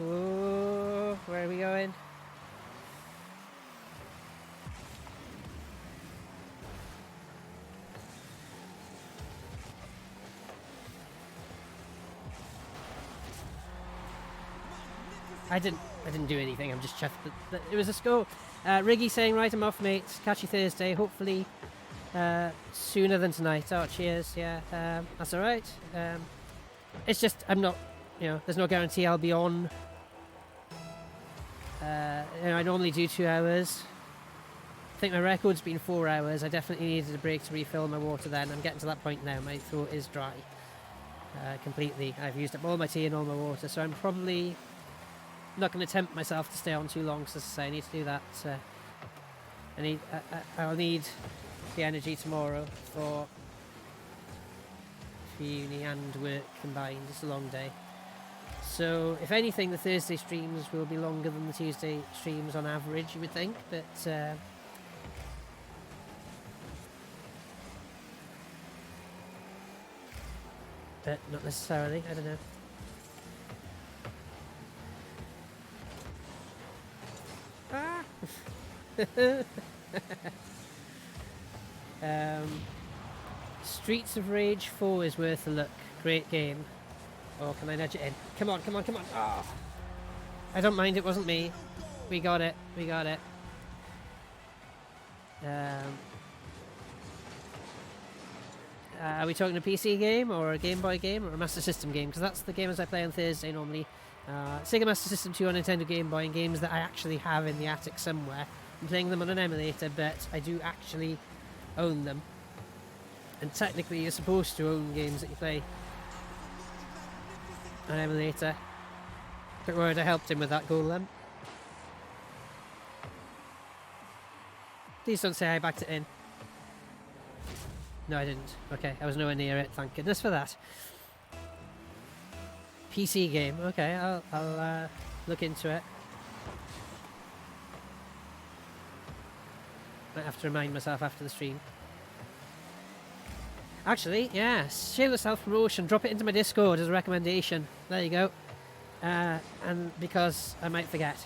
Oh, where are we going? I didn't do anything. I'm just chuffed that it was a score. Riggy saying, right, I'm off, mate. Catch you Thursday. Hopefully sooner than tonight. Oh, cheers. Yeah, that's all right. It's just I'm not. There's no guarantee I'll be on. I normally do 2 hours. I think my record's been 4 hours. I definitely needed a break to refill my water then. I'm getting to that point now. My throat is dry. Completely. I've used up all my tea and all my water, so I'm probably not going to tempt myself to stay on too long, because as I say, I need to do that. I'll need the energy tomorrow for for uni and work combined. It's a long day. So, if anything, the Thursday streams will be longer than the Tuesday streams on average, you would think, but not necessarily, I don't know. Streets of Rage 4 is worth a look. Great game. Oh, can I nudge it in? Come on, come on, come on. Oh. I don't mind, it wasn't me. We got it, we got it. Are we talking a PC game or a Game Boy game or a Master System game? Because that's the games I play on Thursday normally. Sega Master System 2 on Nintendo Game Boy, and games that I actually have in the attic somewhere. I'm playing them on an emulator, but I do actually own them. And technically you're supposed to own games that you play on emulator. Don't worry, I helped him with that goal then. Please don't say I backed it in. No, I didn't. Okay, I was nowhere near it, thank goodness for that. PC game, okay, I'll look into it. Might have to remind myself after the stream. Actually, yes, shameless self-promotion, drop it into my Discord as a recommendation. There you go. And because I might forget.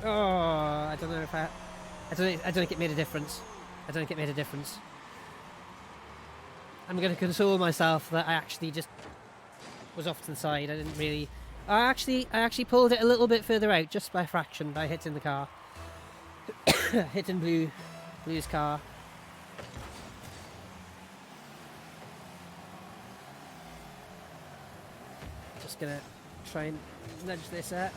Oh, I don't know if I don't think it made a difference. I don't think it made a difference. I'm going to console myself that I actually just was off to the side. I didn't really... I actually pulled it a little bit further out, just by a fraction, by hitting the car. Hitting Blue's car. Just going to try and nudge this up.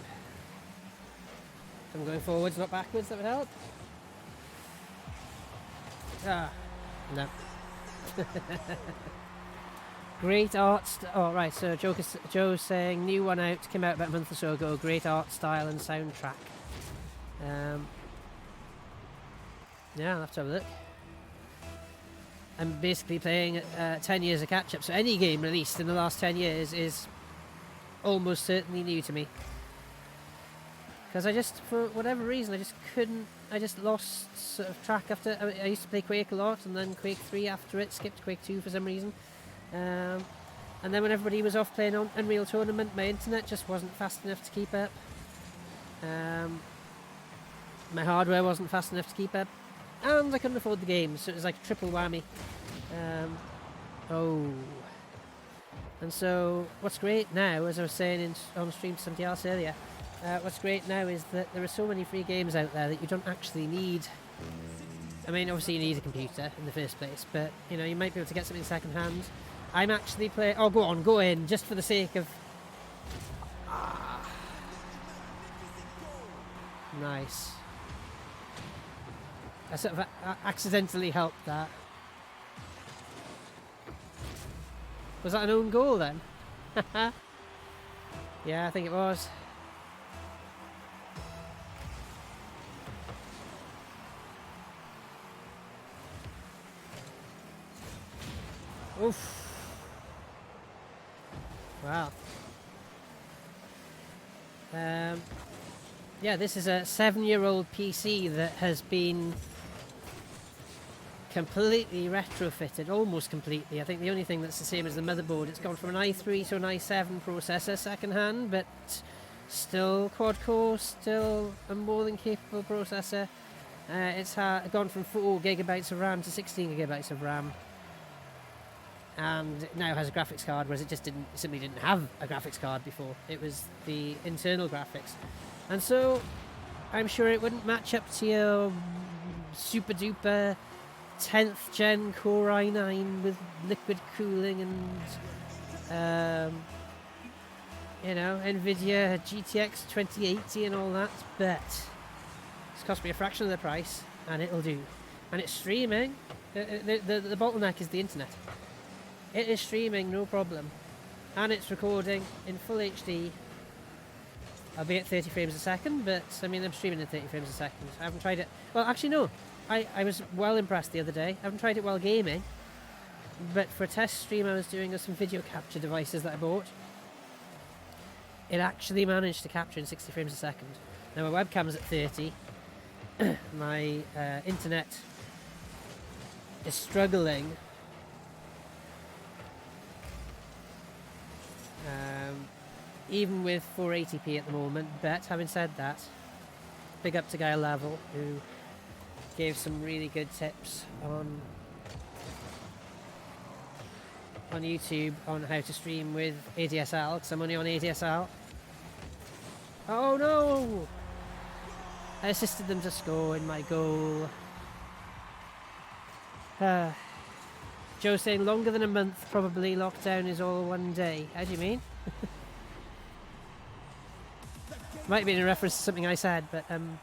I'm going forwards, not backwards, that would help. Ah, no. Great art. Oh, right, so Joe's saying new one out, came out about a month or so ago. Great art style and soundtrack. Yeah, I'll have to have a look. I'm basically playing 10 years of catch up, so any game released in the last 10 years is almost certainly new to me. Because I just, for whatever reason, I just lost sort of track after. I used to play Quake a lot, and then Quake 3 after it, skipped Quake 2 for some reason. And then when everybody was off playing on Unreal Tournament, my internet just wasn't fast enough to keep up. My hardware wasn't fast enough to keep up. And I couldn't afford the games, so it was like a triple whammy. And so, what's great now, as I was saying on stream to somebody else earlier, what's great now is that there are so many free games out there that you don't actually need. I mean, obviously you need a computer in the first place, but you know, you might be able to get something second hand. I'm actually playing. Oh, go on, go in, just for the sake of. Nice. I sort of accidentally helped that. Was that an own goal then? Yeah, I think it was. Oof. Wow. Yeah, this is a 7-year-old PC that has been completely retrofitted, almost completely. I think the only thing that's the same as the motherboard, it's gone from an i3 to an i7 processor second hand, but still quad core, still a more than capable processor. It's gone from 4 gigabytes of RAM to 16 gigabytes of RAM. And it now has a graphics card, whereas it simply didn't have a graphics card before. It was the internal graphics. And so, I'm sure it wouldn't match up to your super duper 10th gen Core i9 with liquid cooling and, you know, NVIDIA GTX 2080 and all that, but it's cost me a fraction of the price, and it'll do. And it's streaming. The bottleneck is the internet. It is streaming, no problem. And it's recording in full HD. I'll be at 30 frames a second, but I mean, I'm streaming at 30 frames a second. I haven't tried it. Well, actually, no. I was well impressed the other day. I haven't tried it while gaming, but for a test stream I was doing with some video capture devices that I bought. It actually managed to capture in 60 frames a second. Now my webcam's at 30. My internet is struggling. Even with 480p at the moment, but having said that, big up to Guy Level, who gave some really good tips on YouTube on how to stream with ADSL, because I'm only on ADSL. Oh no! I assisted them to score in my goal. Joe saying longer than a month, probably lockdown is all one day. How do you mean? Might have been in reference to something I said, but I'm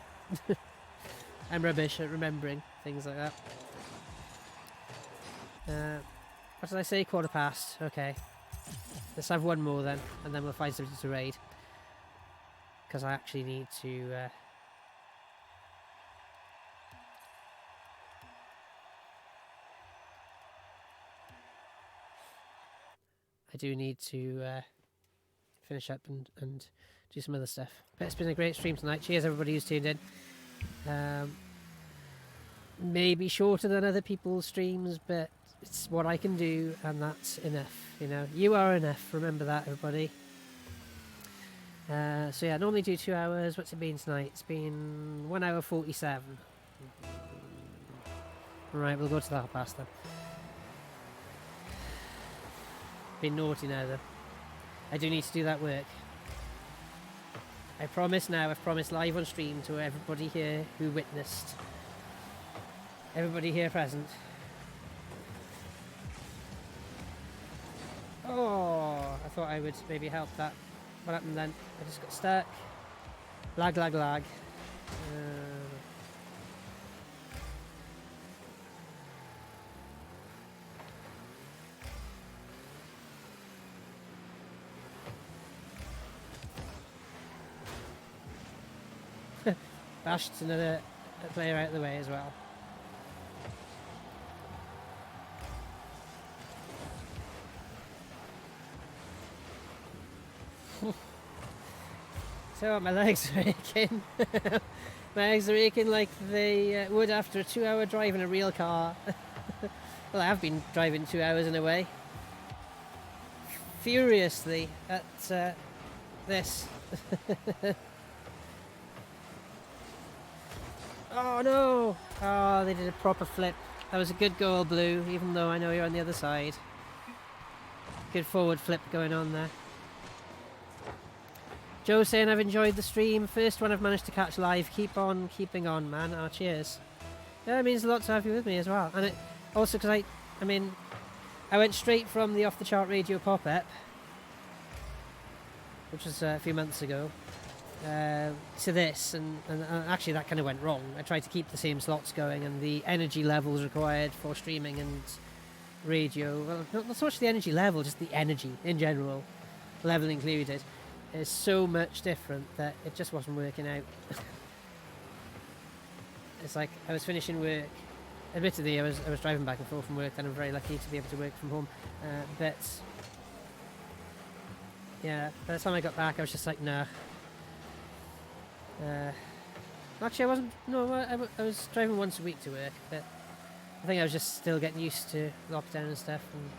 rubbish at remembering things like that. What did I say? 1:15. Okay. Let's have one more then, and then we'll find something to raid. Because I actually need to... I do need to finish up and do some other stuff. But it's been a great stream tonight. Cheers everybody who's tuned in. Maybe shorter than other people's streams, but it's what I can do, and that's enough. You know, you are enough. Remember that, everybody. So yeah, I normally do 2 hours. What's it been tonight? It's been 1 hour 47. Right, we'll go to the 1:30 then. Been naughty now though. I do need to do that work. I promise now, I've promised live on stream to everybody here who witnessed. Everybody here present. Oh, I thought I would maybe help that. What happened then? I just got stuck. Lag, lag, lag. Bashed another player out of the way as well. So my legs are aching. My legs are aching like they would after a 2-hour drive in a real car. Well, I have been driving 2 hours in a way. Furiously at this. Oh no! Oh, they did a proper flip. That was a good goal, Blue, even though I know you're on the other side. Good forward flip going on there. Joe saying I've enjoyed the stream. First one I've managed to catch live. Keep on keeping on, man. Oh, cheers. Yeah, it means a lot to have you with me as well. And it also because I mean, I went straight from the Off the Chart Radio pop-up, which was a few months ago, to this, and actually that kind of went wrong. I tried to keep the same slots going, and the energy levels required for streaming and radio, well, not so much the energy level, just the energy in general, level included, is so much different that it just wasn't working out. It's like I was finishing work. Admittedly, I was driving back and forth from work, and I'm very lucky to be able to work from home. But yeah, by the time I got back, I was just like, nah. Actually, I wasn't. No, I was driving once a week to work, but I think I was just still getting used to lockdown and stuff, and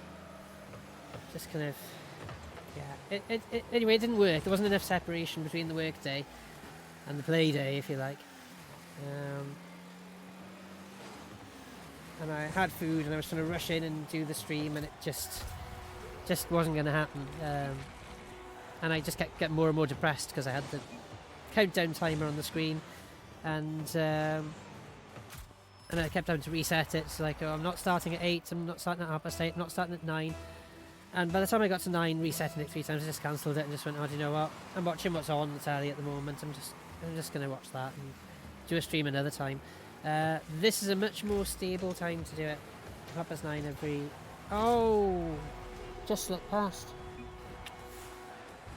just kind of, yeah. Anyway, it didn't work. There wasn't enough separation between the work day and the play day, if you like. And I had food, and I was trying to rush in and do the stream, and it just wasn't going to happen. And I just kept getting more and more depressed because I had the countdown timer on the screen, and I kept having to reset it. So like, oh, I'm not starting at 8, I'm not starting at 8:30, I'm not starting at 9. And by the time I got to 9, resetting it 3 times, I just cancelled it and just went, oh, do you know what? I'm watching what's on the telly at the moment. I'm just going to watch that and do a stream another time. This is a much more stable time to do it. 9:30 every... Oh! Just slipped past.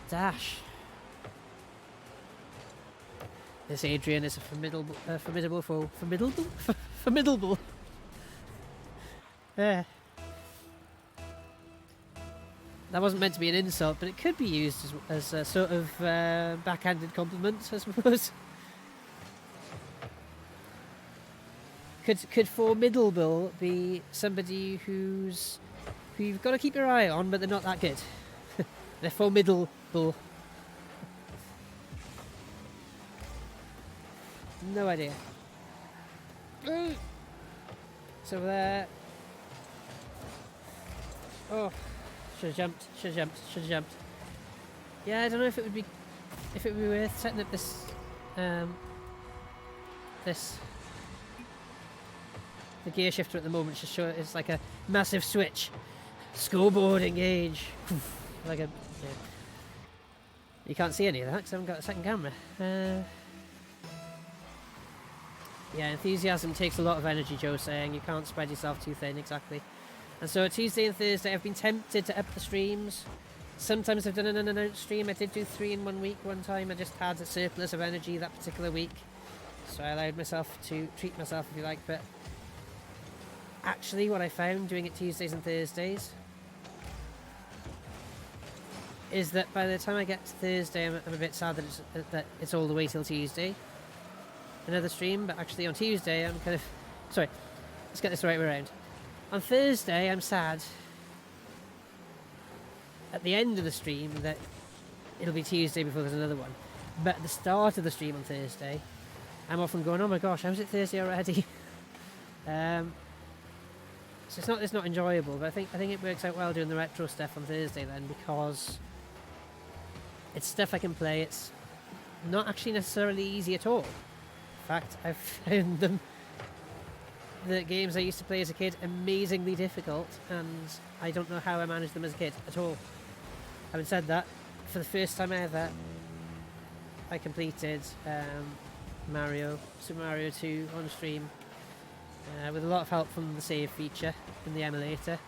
Dash. This Adrian is a formidable foe. Formidable? Formidable. That wasn't meant to be an insult, but it could be used as a sort of backhanded compliment, I suppose. Could formidable be somebody who you've got to keep your eye on, but they're not that good? They're formidable. No idea. So there. Oh, should have jumped. Yeah, I don't know if it would be worth setting up this the gear shifter at the moment. Just show it's like a massive switch. Scoreboard engage. Like a. Yeah. You can't see any of that because I haven't got a second camera. Yeah, enthusiasm takes a lot of energy, Joe saying. You can't spread yourself too thin, exactly. And so Tuesday and Thursday I've been tempted to up the streams. Sometimes I've done an unannounced stream. I did do 3 in 1 week one time. I just had a surplus of energy that particular week. So I allowed myself to treat myself, if you like. But actually what I found doing it Tuesdays and Thursdays is that by the time I get to Thursday, I'm a bit sad that it's all the way till Tuesday. Another stream, but actually on Tuesday I'm kind of... Sorry, let's get this the right way around. On Thursday I'm sad at the end of the stream that it'll be Tuesday before there's another one. But at the start of the stream on Thursday, I'm often going, oh my gosh, how's it Thursday already? So it's not enjoyable, but I think it works out well doing the retro stuff on Thursday then, because it's stuff I can play. It's not actually necessarily easy at all. In fact, I've found the games I used to play as a kid amazingly difficult, and I don't know how I managed them as a kid at all. Having said that, for the first time ever, I completed Super Mario 2 on stream with a lot of help from the save feature in the emulator.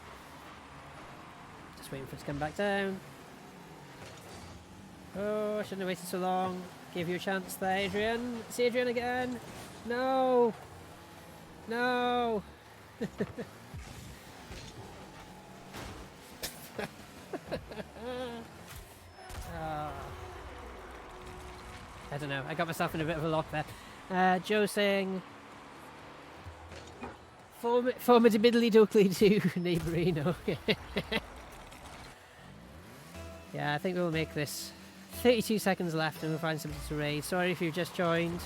Just waiting for it to come back down. Oh, I shouldn't have waited so long. Give you a chance there, Adrian. It's Adrian again. No. No. I don't know. I got myself in a bit of a lock there. Joe saying, formidably Dokley to Neighborino. Yeah, I think we'll make this. 32 seconds left and we'll find something to raid. Sorry if you've just joined.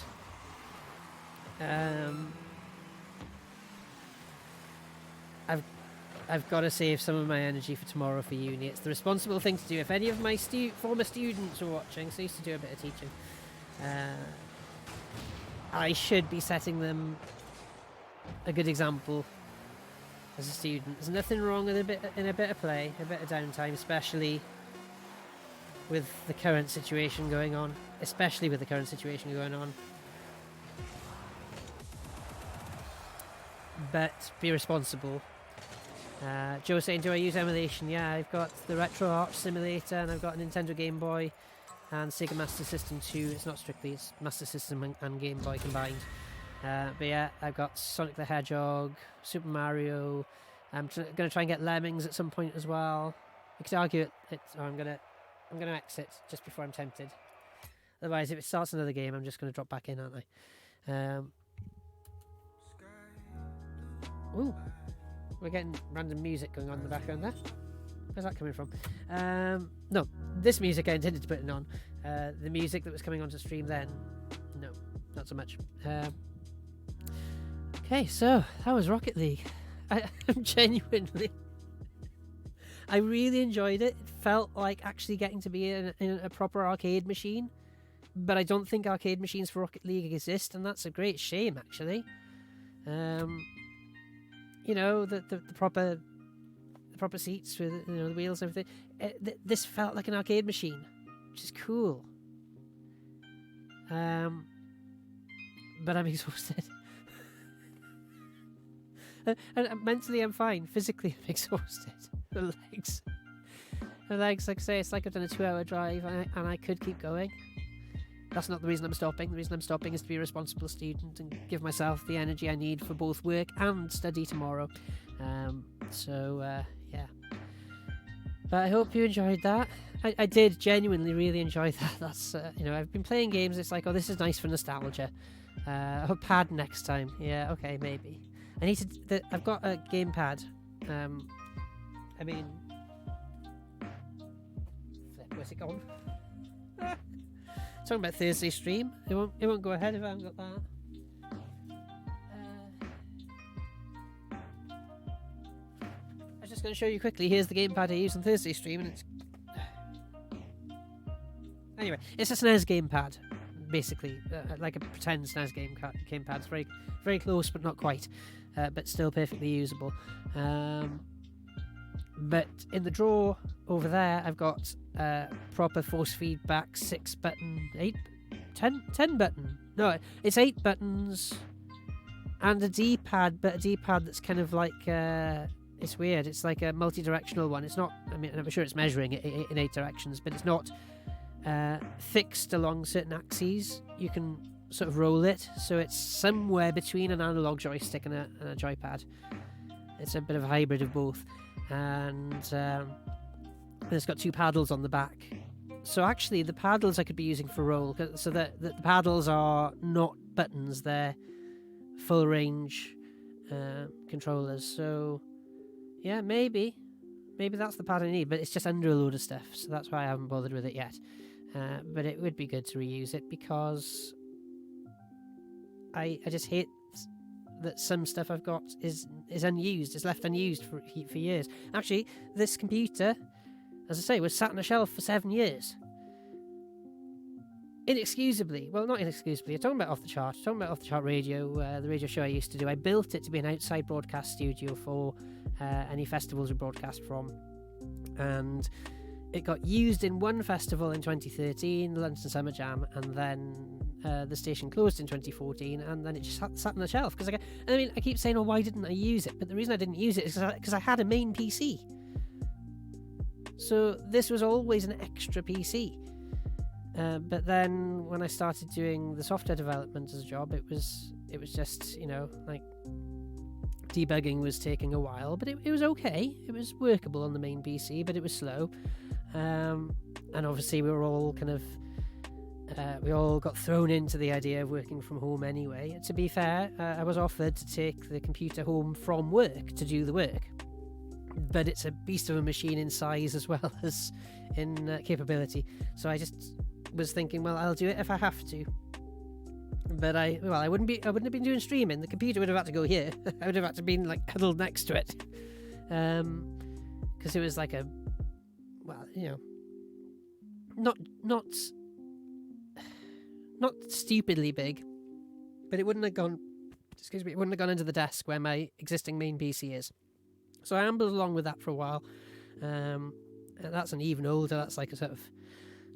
I've got to save some of my energy for tomorrow for uni. It's the responsible thing to do. If any of my former students are watching, so I used to do a bit of teaching, I should be setting them a good example as a student. There's nothing wrong with a bit of play, a bit of downtime, especially with the current situation going on. But be responsible. Joe saying, do I use emulation? Yeah, I've got the Retro Arch Simulator and I've got a Nintendo Game Boy and Sega Master System 2. It's not strictly, it's Master System and Game Boy combined. But yeah, I've got Sonic the Hedgehog, Super Mario. I'm going to try and get Lemmings at some point as well. You could argue I'm going to exit just before I'm tempted. Otherwise, if it starts another game, I'm just going to drop back in, aren't I? Ooh, we're getting random music going on in the background there. Where's that coming from? No, this music I intended to put it on. The music that was coming onto stream then, no, not so much. Okay, so that was Rocket League. I'm genuinely... I really enjoyed it. It felt like actually getting to be in a proper arcade machine. But I don't think arcade machines for Rocket League exist, and that's a great shame, actually. You know, the proper seats with the wheels and everything. This felt like an arcade machine, which is cool. But I'm exhausted. And mentally I'm fine. Physically I'm exhausted. The legs, like I say, it's like I've done a 2-hour drive and I could keep going. That's not the reason I'm stopping. The reason I'm stopping is to be a responsible student and give myself the energy I need for both work and study tomorrow. Yeah. But I hope you enjoyed that. I did genuinely really enjoy that. That's I've been playing games. It's like, oh, this is nice for nostalgia. A pad next time. Yeah, okay, maybe. I need to. I've got a gamepad. Flip. Where's it gone? Talking about Thursday stream. It won't go ahead if I haven't got that. I was just going to show you quickly. Here's the gamepad I use on Thursday stream, and it's anyway. It's a SNES gamepad, basically, like a pretend SNES gamepad. It's very, very close, but not quite, but still perfectly usable. But in the drawer over there, I've got proper force feedback 10 button. No, it's 8 buttons and a D-pad, but a D-pad that's kind of like it's weird. It's like a multi-directional one. It's not. I mean, I'm sure it's measuring it in 8 directions, but it's not fixed along certain axes. You can sort of roll it, so it's somewhere between an analog joystick and a joypad. It's a bit of a hybrid of both. And it's got 2 paddles on the back. So actually the paddles I could be using for roll, so that the paddles are not buttons, they're full range controllers. So yeah, maybe that's the pad I need, but it's just under a load of stuff, so that's why I haven't bothered with it yet. But it would be good to reuse it, because I just hate that some stuff I've got is unused, is left unused for years. Actually, this computer, as I say, was sat on a shelf for 7 years. Inexcusably. Well, not inexcusably. I'm talking about Off the Chart. I'm talking about Off the Chart Radio, the radio show I used to do. I built it to be an outside broadcast studio for any festivals we broadcast from. And it got used in one festival in 2013, the London Summer Jam, and then the station closed in 2014, and then it just sat on the shelf. I keep saying, oh, why didn't I use it? But the reason I didn't use it is because I had a main PC. So this was always an extra PC. But then when I started doing the software development as a job, it was just, like debugging was taking a while, but it was okay. It was workable on the main PC, but it was slow. And obviously we were all kind of we all got thrown into the idea of working from home anyway. To be fair, I was offered to take the computer home from work to do the work, but it's a beast of a machine in size as well as in capability. So I just was thinking, well, I'll do it if I have to. But I wouldn't have been doing streaming. The computer would have had to go here. I would have had to be like huddled next to it, because it was like not stupidly big, but it wouldn't have gone. It wouldn't have gone into the desk where my existing main PC is. So I ambled along with that for a while. That's an even older. That's like a sort of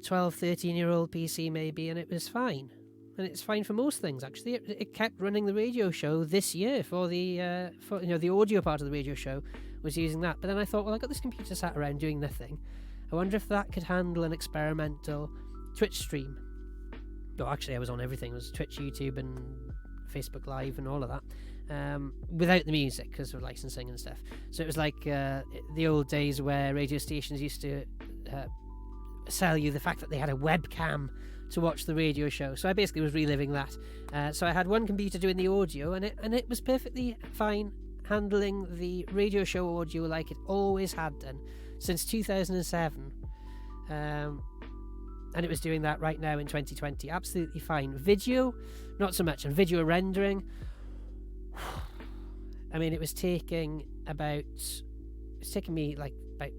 12, 13-year-old PC maybe, and it was fine. And it's fine for most things, actually. It kept running the radio show this year for the the audio part of the radio show was using that. But then I thought, well, I got this computer sat around doing nothing. I wonder if that could handle an experimental Twitch stream. No, actually, I was on everything. It was Twitch, YouTube, and Facebook Live, and all of that, without the music because of licensing and stuff. So it was like the old days where radio stations used to sell you the fact that they had a webcam to watch the radio show. So I basically was reliving that. So I had one computer doing the audio, and it was perfectly fine handling the radio show audio like it always had done since 2007. And it was doing that right now in 2020. Absolutely fine. Video, not so much. And video rendering, I mean, it was taking me like about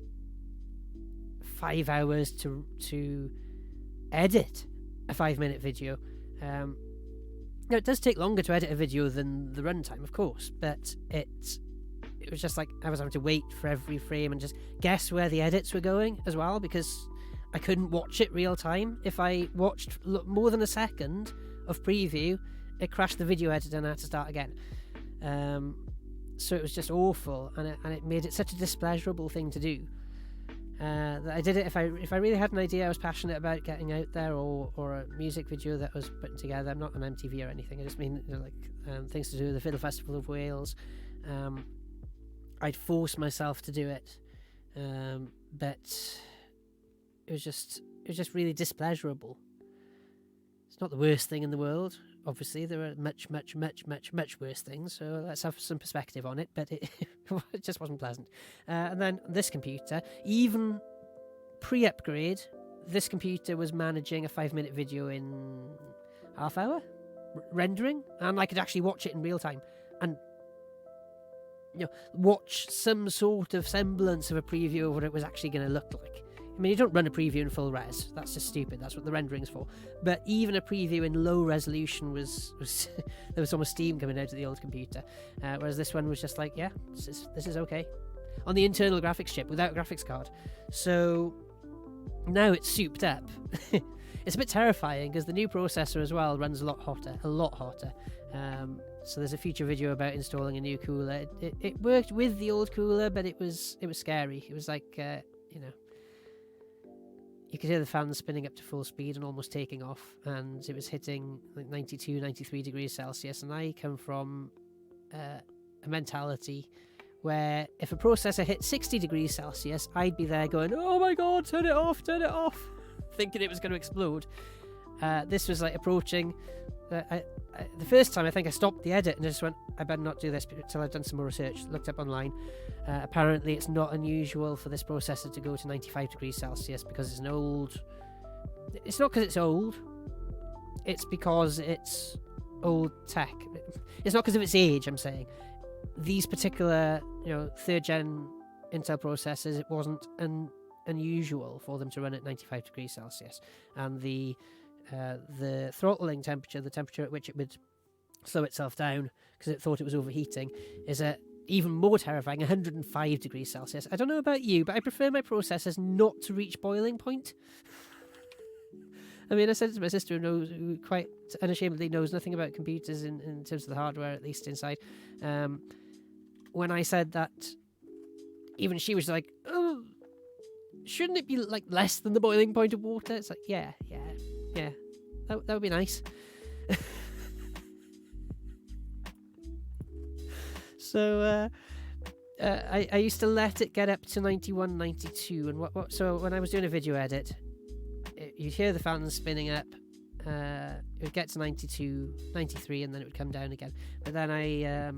5 hours to edit a 5-minute video. Now, it does take longer to edit a video than the runtime, of course, but it was just like I was having to wait for every frame and just guess where the edits were going as well, because I couldn't watch it real time. If I watched more than a second of preview, it crashed the video editor and I had to start again. So it was just awful, and it made it such a displeasurable thing to do. that I did it if I really had an idea I was passionate about getting out there, or a music video that I was putting together. I'm not on MTV or anything. I just mean things to do with the Fiddle Festival of Wales. I'd force myself to do it, but it was just really displeasurable. It's not the worst thing in the world. Obviously, there are much worse things, so let's have some perspective on it, but it just wasn't pleasant. And then this computer, even pre-upgrade, this computer was managing a 5-minute video in half hour, rendering, and I could actually watch it in real time, and watch some sort of semblance of a preview of what it was actually going to look like. I mean, you don't run a preview in full res. That's just stupid. That's what the rendering's for. But even a preview in low resolution was there was almost steam coming out of the old computer. Whereas this one was just like, yeah, this is okay. On the internal graphics chip without a graphics card. So now it's souped up. It's a bit terrifying because the new processor as well runs a lot hotter. So there's a future video about installing a new cooler. It worked with the old cooler, but it was scary. It was like, you could hear the fans spinning up to full speed and almost taking off, and it was hitting like 92, 93 degrees Celsius. And I come from a mentality where if a processor hit 60 degrees Celsius, I'd be there going, oh my god, turn it off, thinking it was going to explode. This was like approaching. The first time I think I stopped the edit and just went, I better not do this until I've done some more research. Looked up online. Apparently it's not unusual for this processor to go to 95 degrees Celsius because it's an old... It's not because it's old. It's because it's old tech. It's not because of its age, I'm saying. These particular, 3rd gen Intel processors, it wasn't unusual for them to run at 95 degrees Celsius. And the throttling temperature, the temperature at which it would slow itself down because it thought it was overheating, is at even more terrifying 105 degrees Celsius. I don't know about you, but I prefer my processors not to reach boiling point. I mean, I said it to my sister who quite unashamedly knows nothing about computers in terms of the hardware, at least inside. When I said that, even she was like, oh, shouldn't it be like less than the boiling point of water? It's like, yeah. That would be nice. So I used to let it get up to 91, 92, and so when I was doing a video edit, you'd hear the fans spinning up. It would get to 92, 93, and then it would come down again. But then I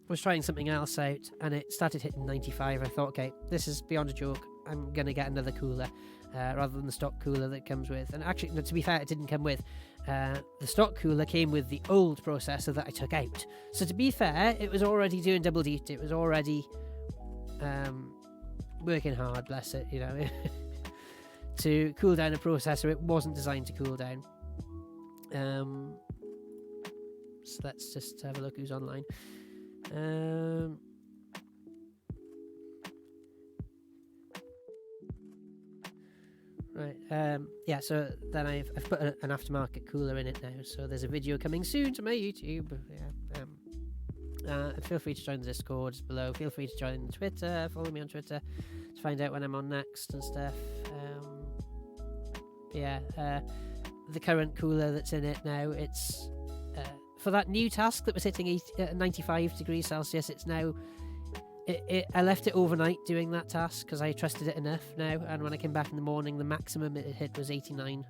was trying something else out, and it started hitting 95. I thought, okay, this is beyond a joke. I'm going to get another cooler rather than the stock cooler that comes with. And actually, to be fair, it didn't come with. The stock cooler came with the old processor that I took out. So to be fair, it was already doing double duty. It was already working hard, bless it, to cool down a processor it wasn't designed to cool down. So let's just have a look who's online. Right, so then I've put an aftermarket cooler in it now, so there's a video coming soon to my YouTube. Feel free to join the Discord below, feel free to join Twitter, follow me on Twitter to find out when I'm on next and stuff. The current cooler that's in it now, it's for that new task that was hitting 95 degrees Celsius, it's now... I left it overnight doing that task because I trusted it enough now, and when I came back in the morning, the maximum it hit was 89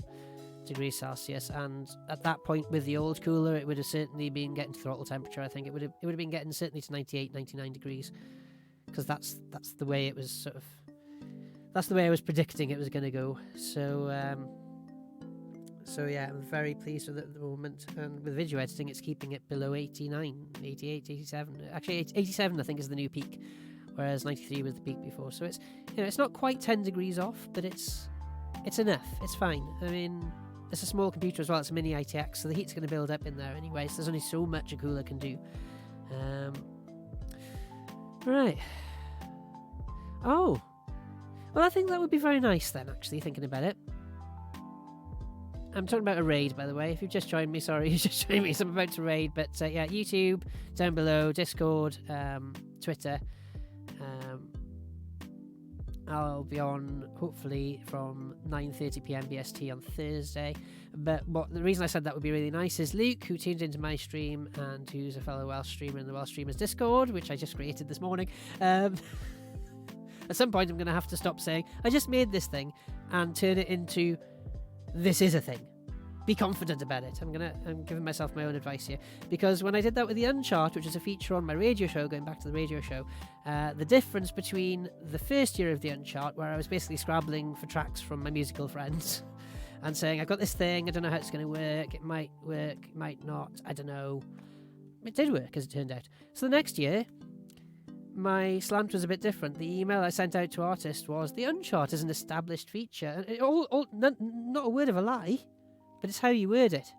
degrees Celsius, and at that point with the old cooler it would have certainly been getting to throttle temperature. I think it would have been getting certainly to 98, 99 degrees, because that's the way it was that's the way I was predicting it was going to go. So yeah, I'm very pleased with it at the moment, and with video editing it's keeping it below 89, 88, 87. Actually 87 I think is the new peak, whereas 93 was the peak before. So it's it's not quite 10 degrees off, but it's enough. It's fine. I mean, it's a small computer as well, it's a mini ITX, so the heat's going to build up in there anyway, so there's only so much a cooler can do. Right. Oh, well, I think that would be very nice then, actually, thinking about it. I'm talking about a raid, by the way. If you've just joined me, sorry, you've just joined me, so I'm about to raid. But yeah, YouTube, down below, Discord, Twitter. I'll be on hopefully from 9:30pm BST on Thursday. But the reason I said that would be really nice is Luke, who tuned into my stream and who's a fellow Welsh streamer in the Welsh Streamers Discord, which I just created this morning. At some point, I'm going to have to stop saying, I just made this thing, and turn it into, this is a thing. Be confident about it. I'm giving myself my own advice here, because when I did that with the Unchart, which is a feature on my radio show, going back to the radio show, the difference between the first year of the Unchart, where I was basically scrabbling for tracks from my musical friends and saying, I've got this thing, I don't know how it's going to work, it might work, it might not, I don't know. It did work, as it turned out. So the next year, my slant was a bit different. The email I sent out to artists was, the Unchart is an established feature. And not a word of a lie, but it's how you word it.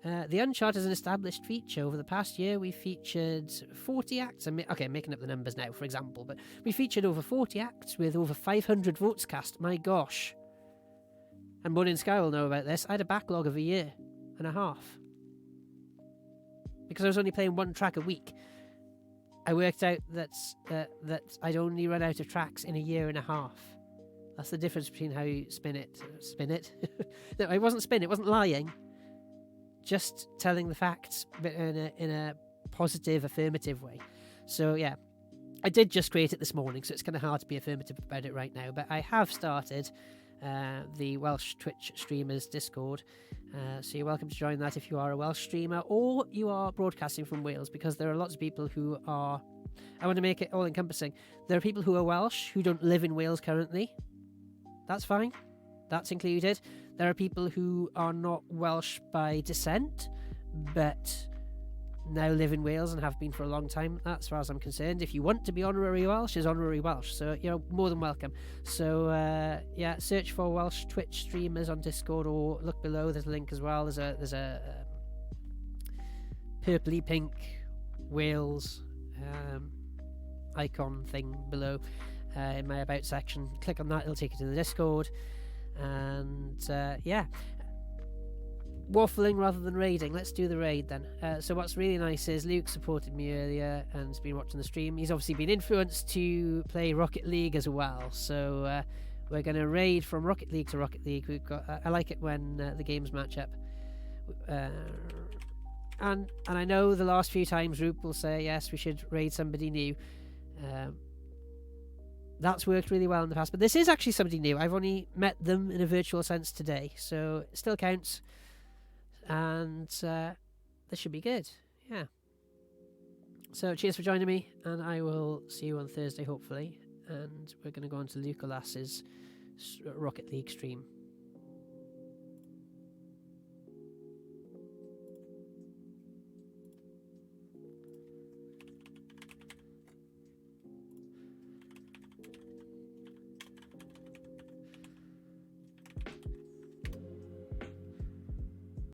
The Unchart is an established feature. Over the past year, we featured 40 acts. I'm making up the numbers now, for example, but we featured over 40 acts with over 500 votes cast. My gosh. And Morning Sky will know about this. I had a backlog of a year and a half. Because I was only playing one track a week. I worked out that I'd only run out of tracks in a year and a half. That's the difference between how you spin it. Spin it? No, it wasn't spin. It wasn't lying. Just telling the facts, but in a positive, affirmative way. So yeah, I did just create it this morning, so it's kind of hard to be affirmative about it right now. But I have started the Welsh Twitch Streamers Discord. So you're welcome to join that if you are a Welsh streamer or you are broadcasting from Wales, because there are lots of people who are... I want to make it all-encompassing. There are people who are Welsh who don't live in Wales currently. That's fine. That's included. There are people who are not Welsh by descent, but now live in Wales and have been for a long time. As far as I'm concerned, if you want to be honorary Welsh, is honorary Welsh, so you're more than welcome. So yeah, search for Welsh Twitch streamers on Discord, or look below, there's a link as well. There's a purpley pink Wales icon thing below in my about section. Click on that, it'll take you to the Discord. And yeah, waffling rather than raiding. Let's do the raid then. So what's really nice is Luke supported me earlier and has been watching the stream. He's obviously been influenced to play Rocket League as well, so we're going to raid from Rocket League to Rocket League. We've got I like it when the games match up, and I know the last few times Roop will say yes, we should raid somebody new. That's worked really well in the past, but this is actually somebody new. I've only met them in a virtual sense today, so it still counts. And this should be good. Yeah. So cheers for joining me, and I will see you on Thursday hopefully, and we're going to go on to Luke Olas's Rocket League stream.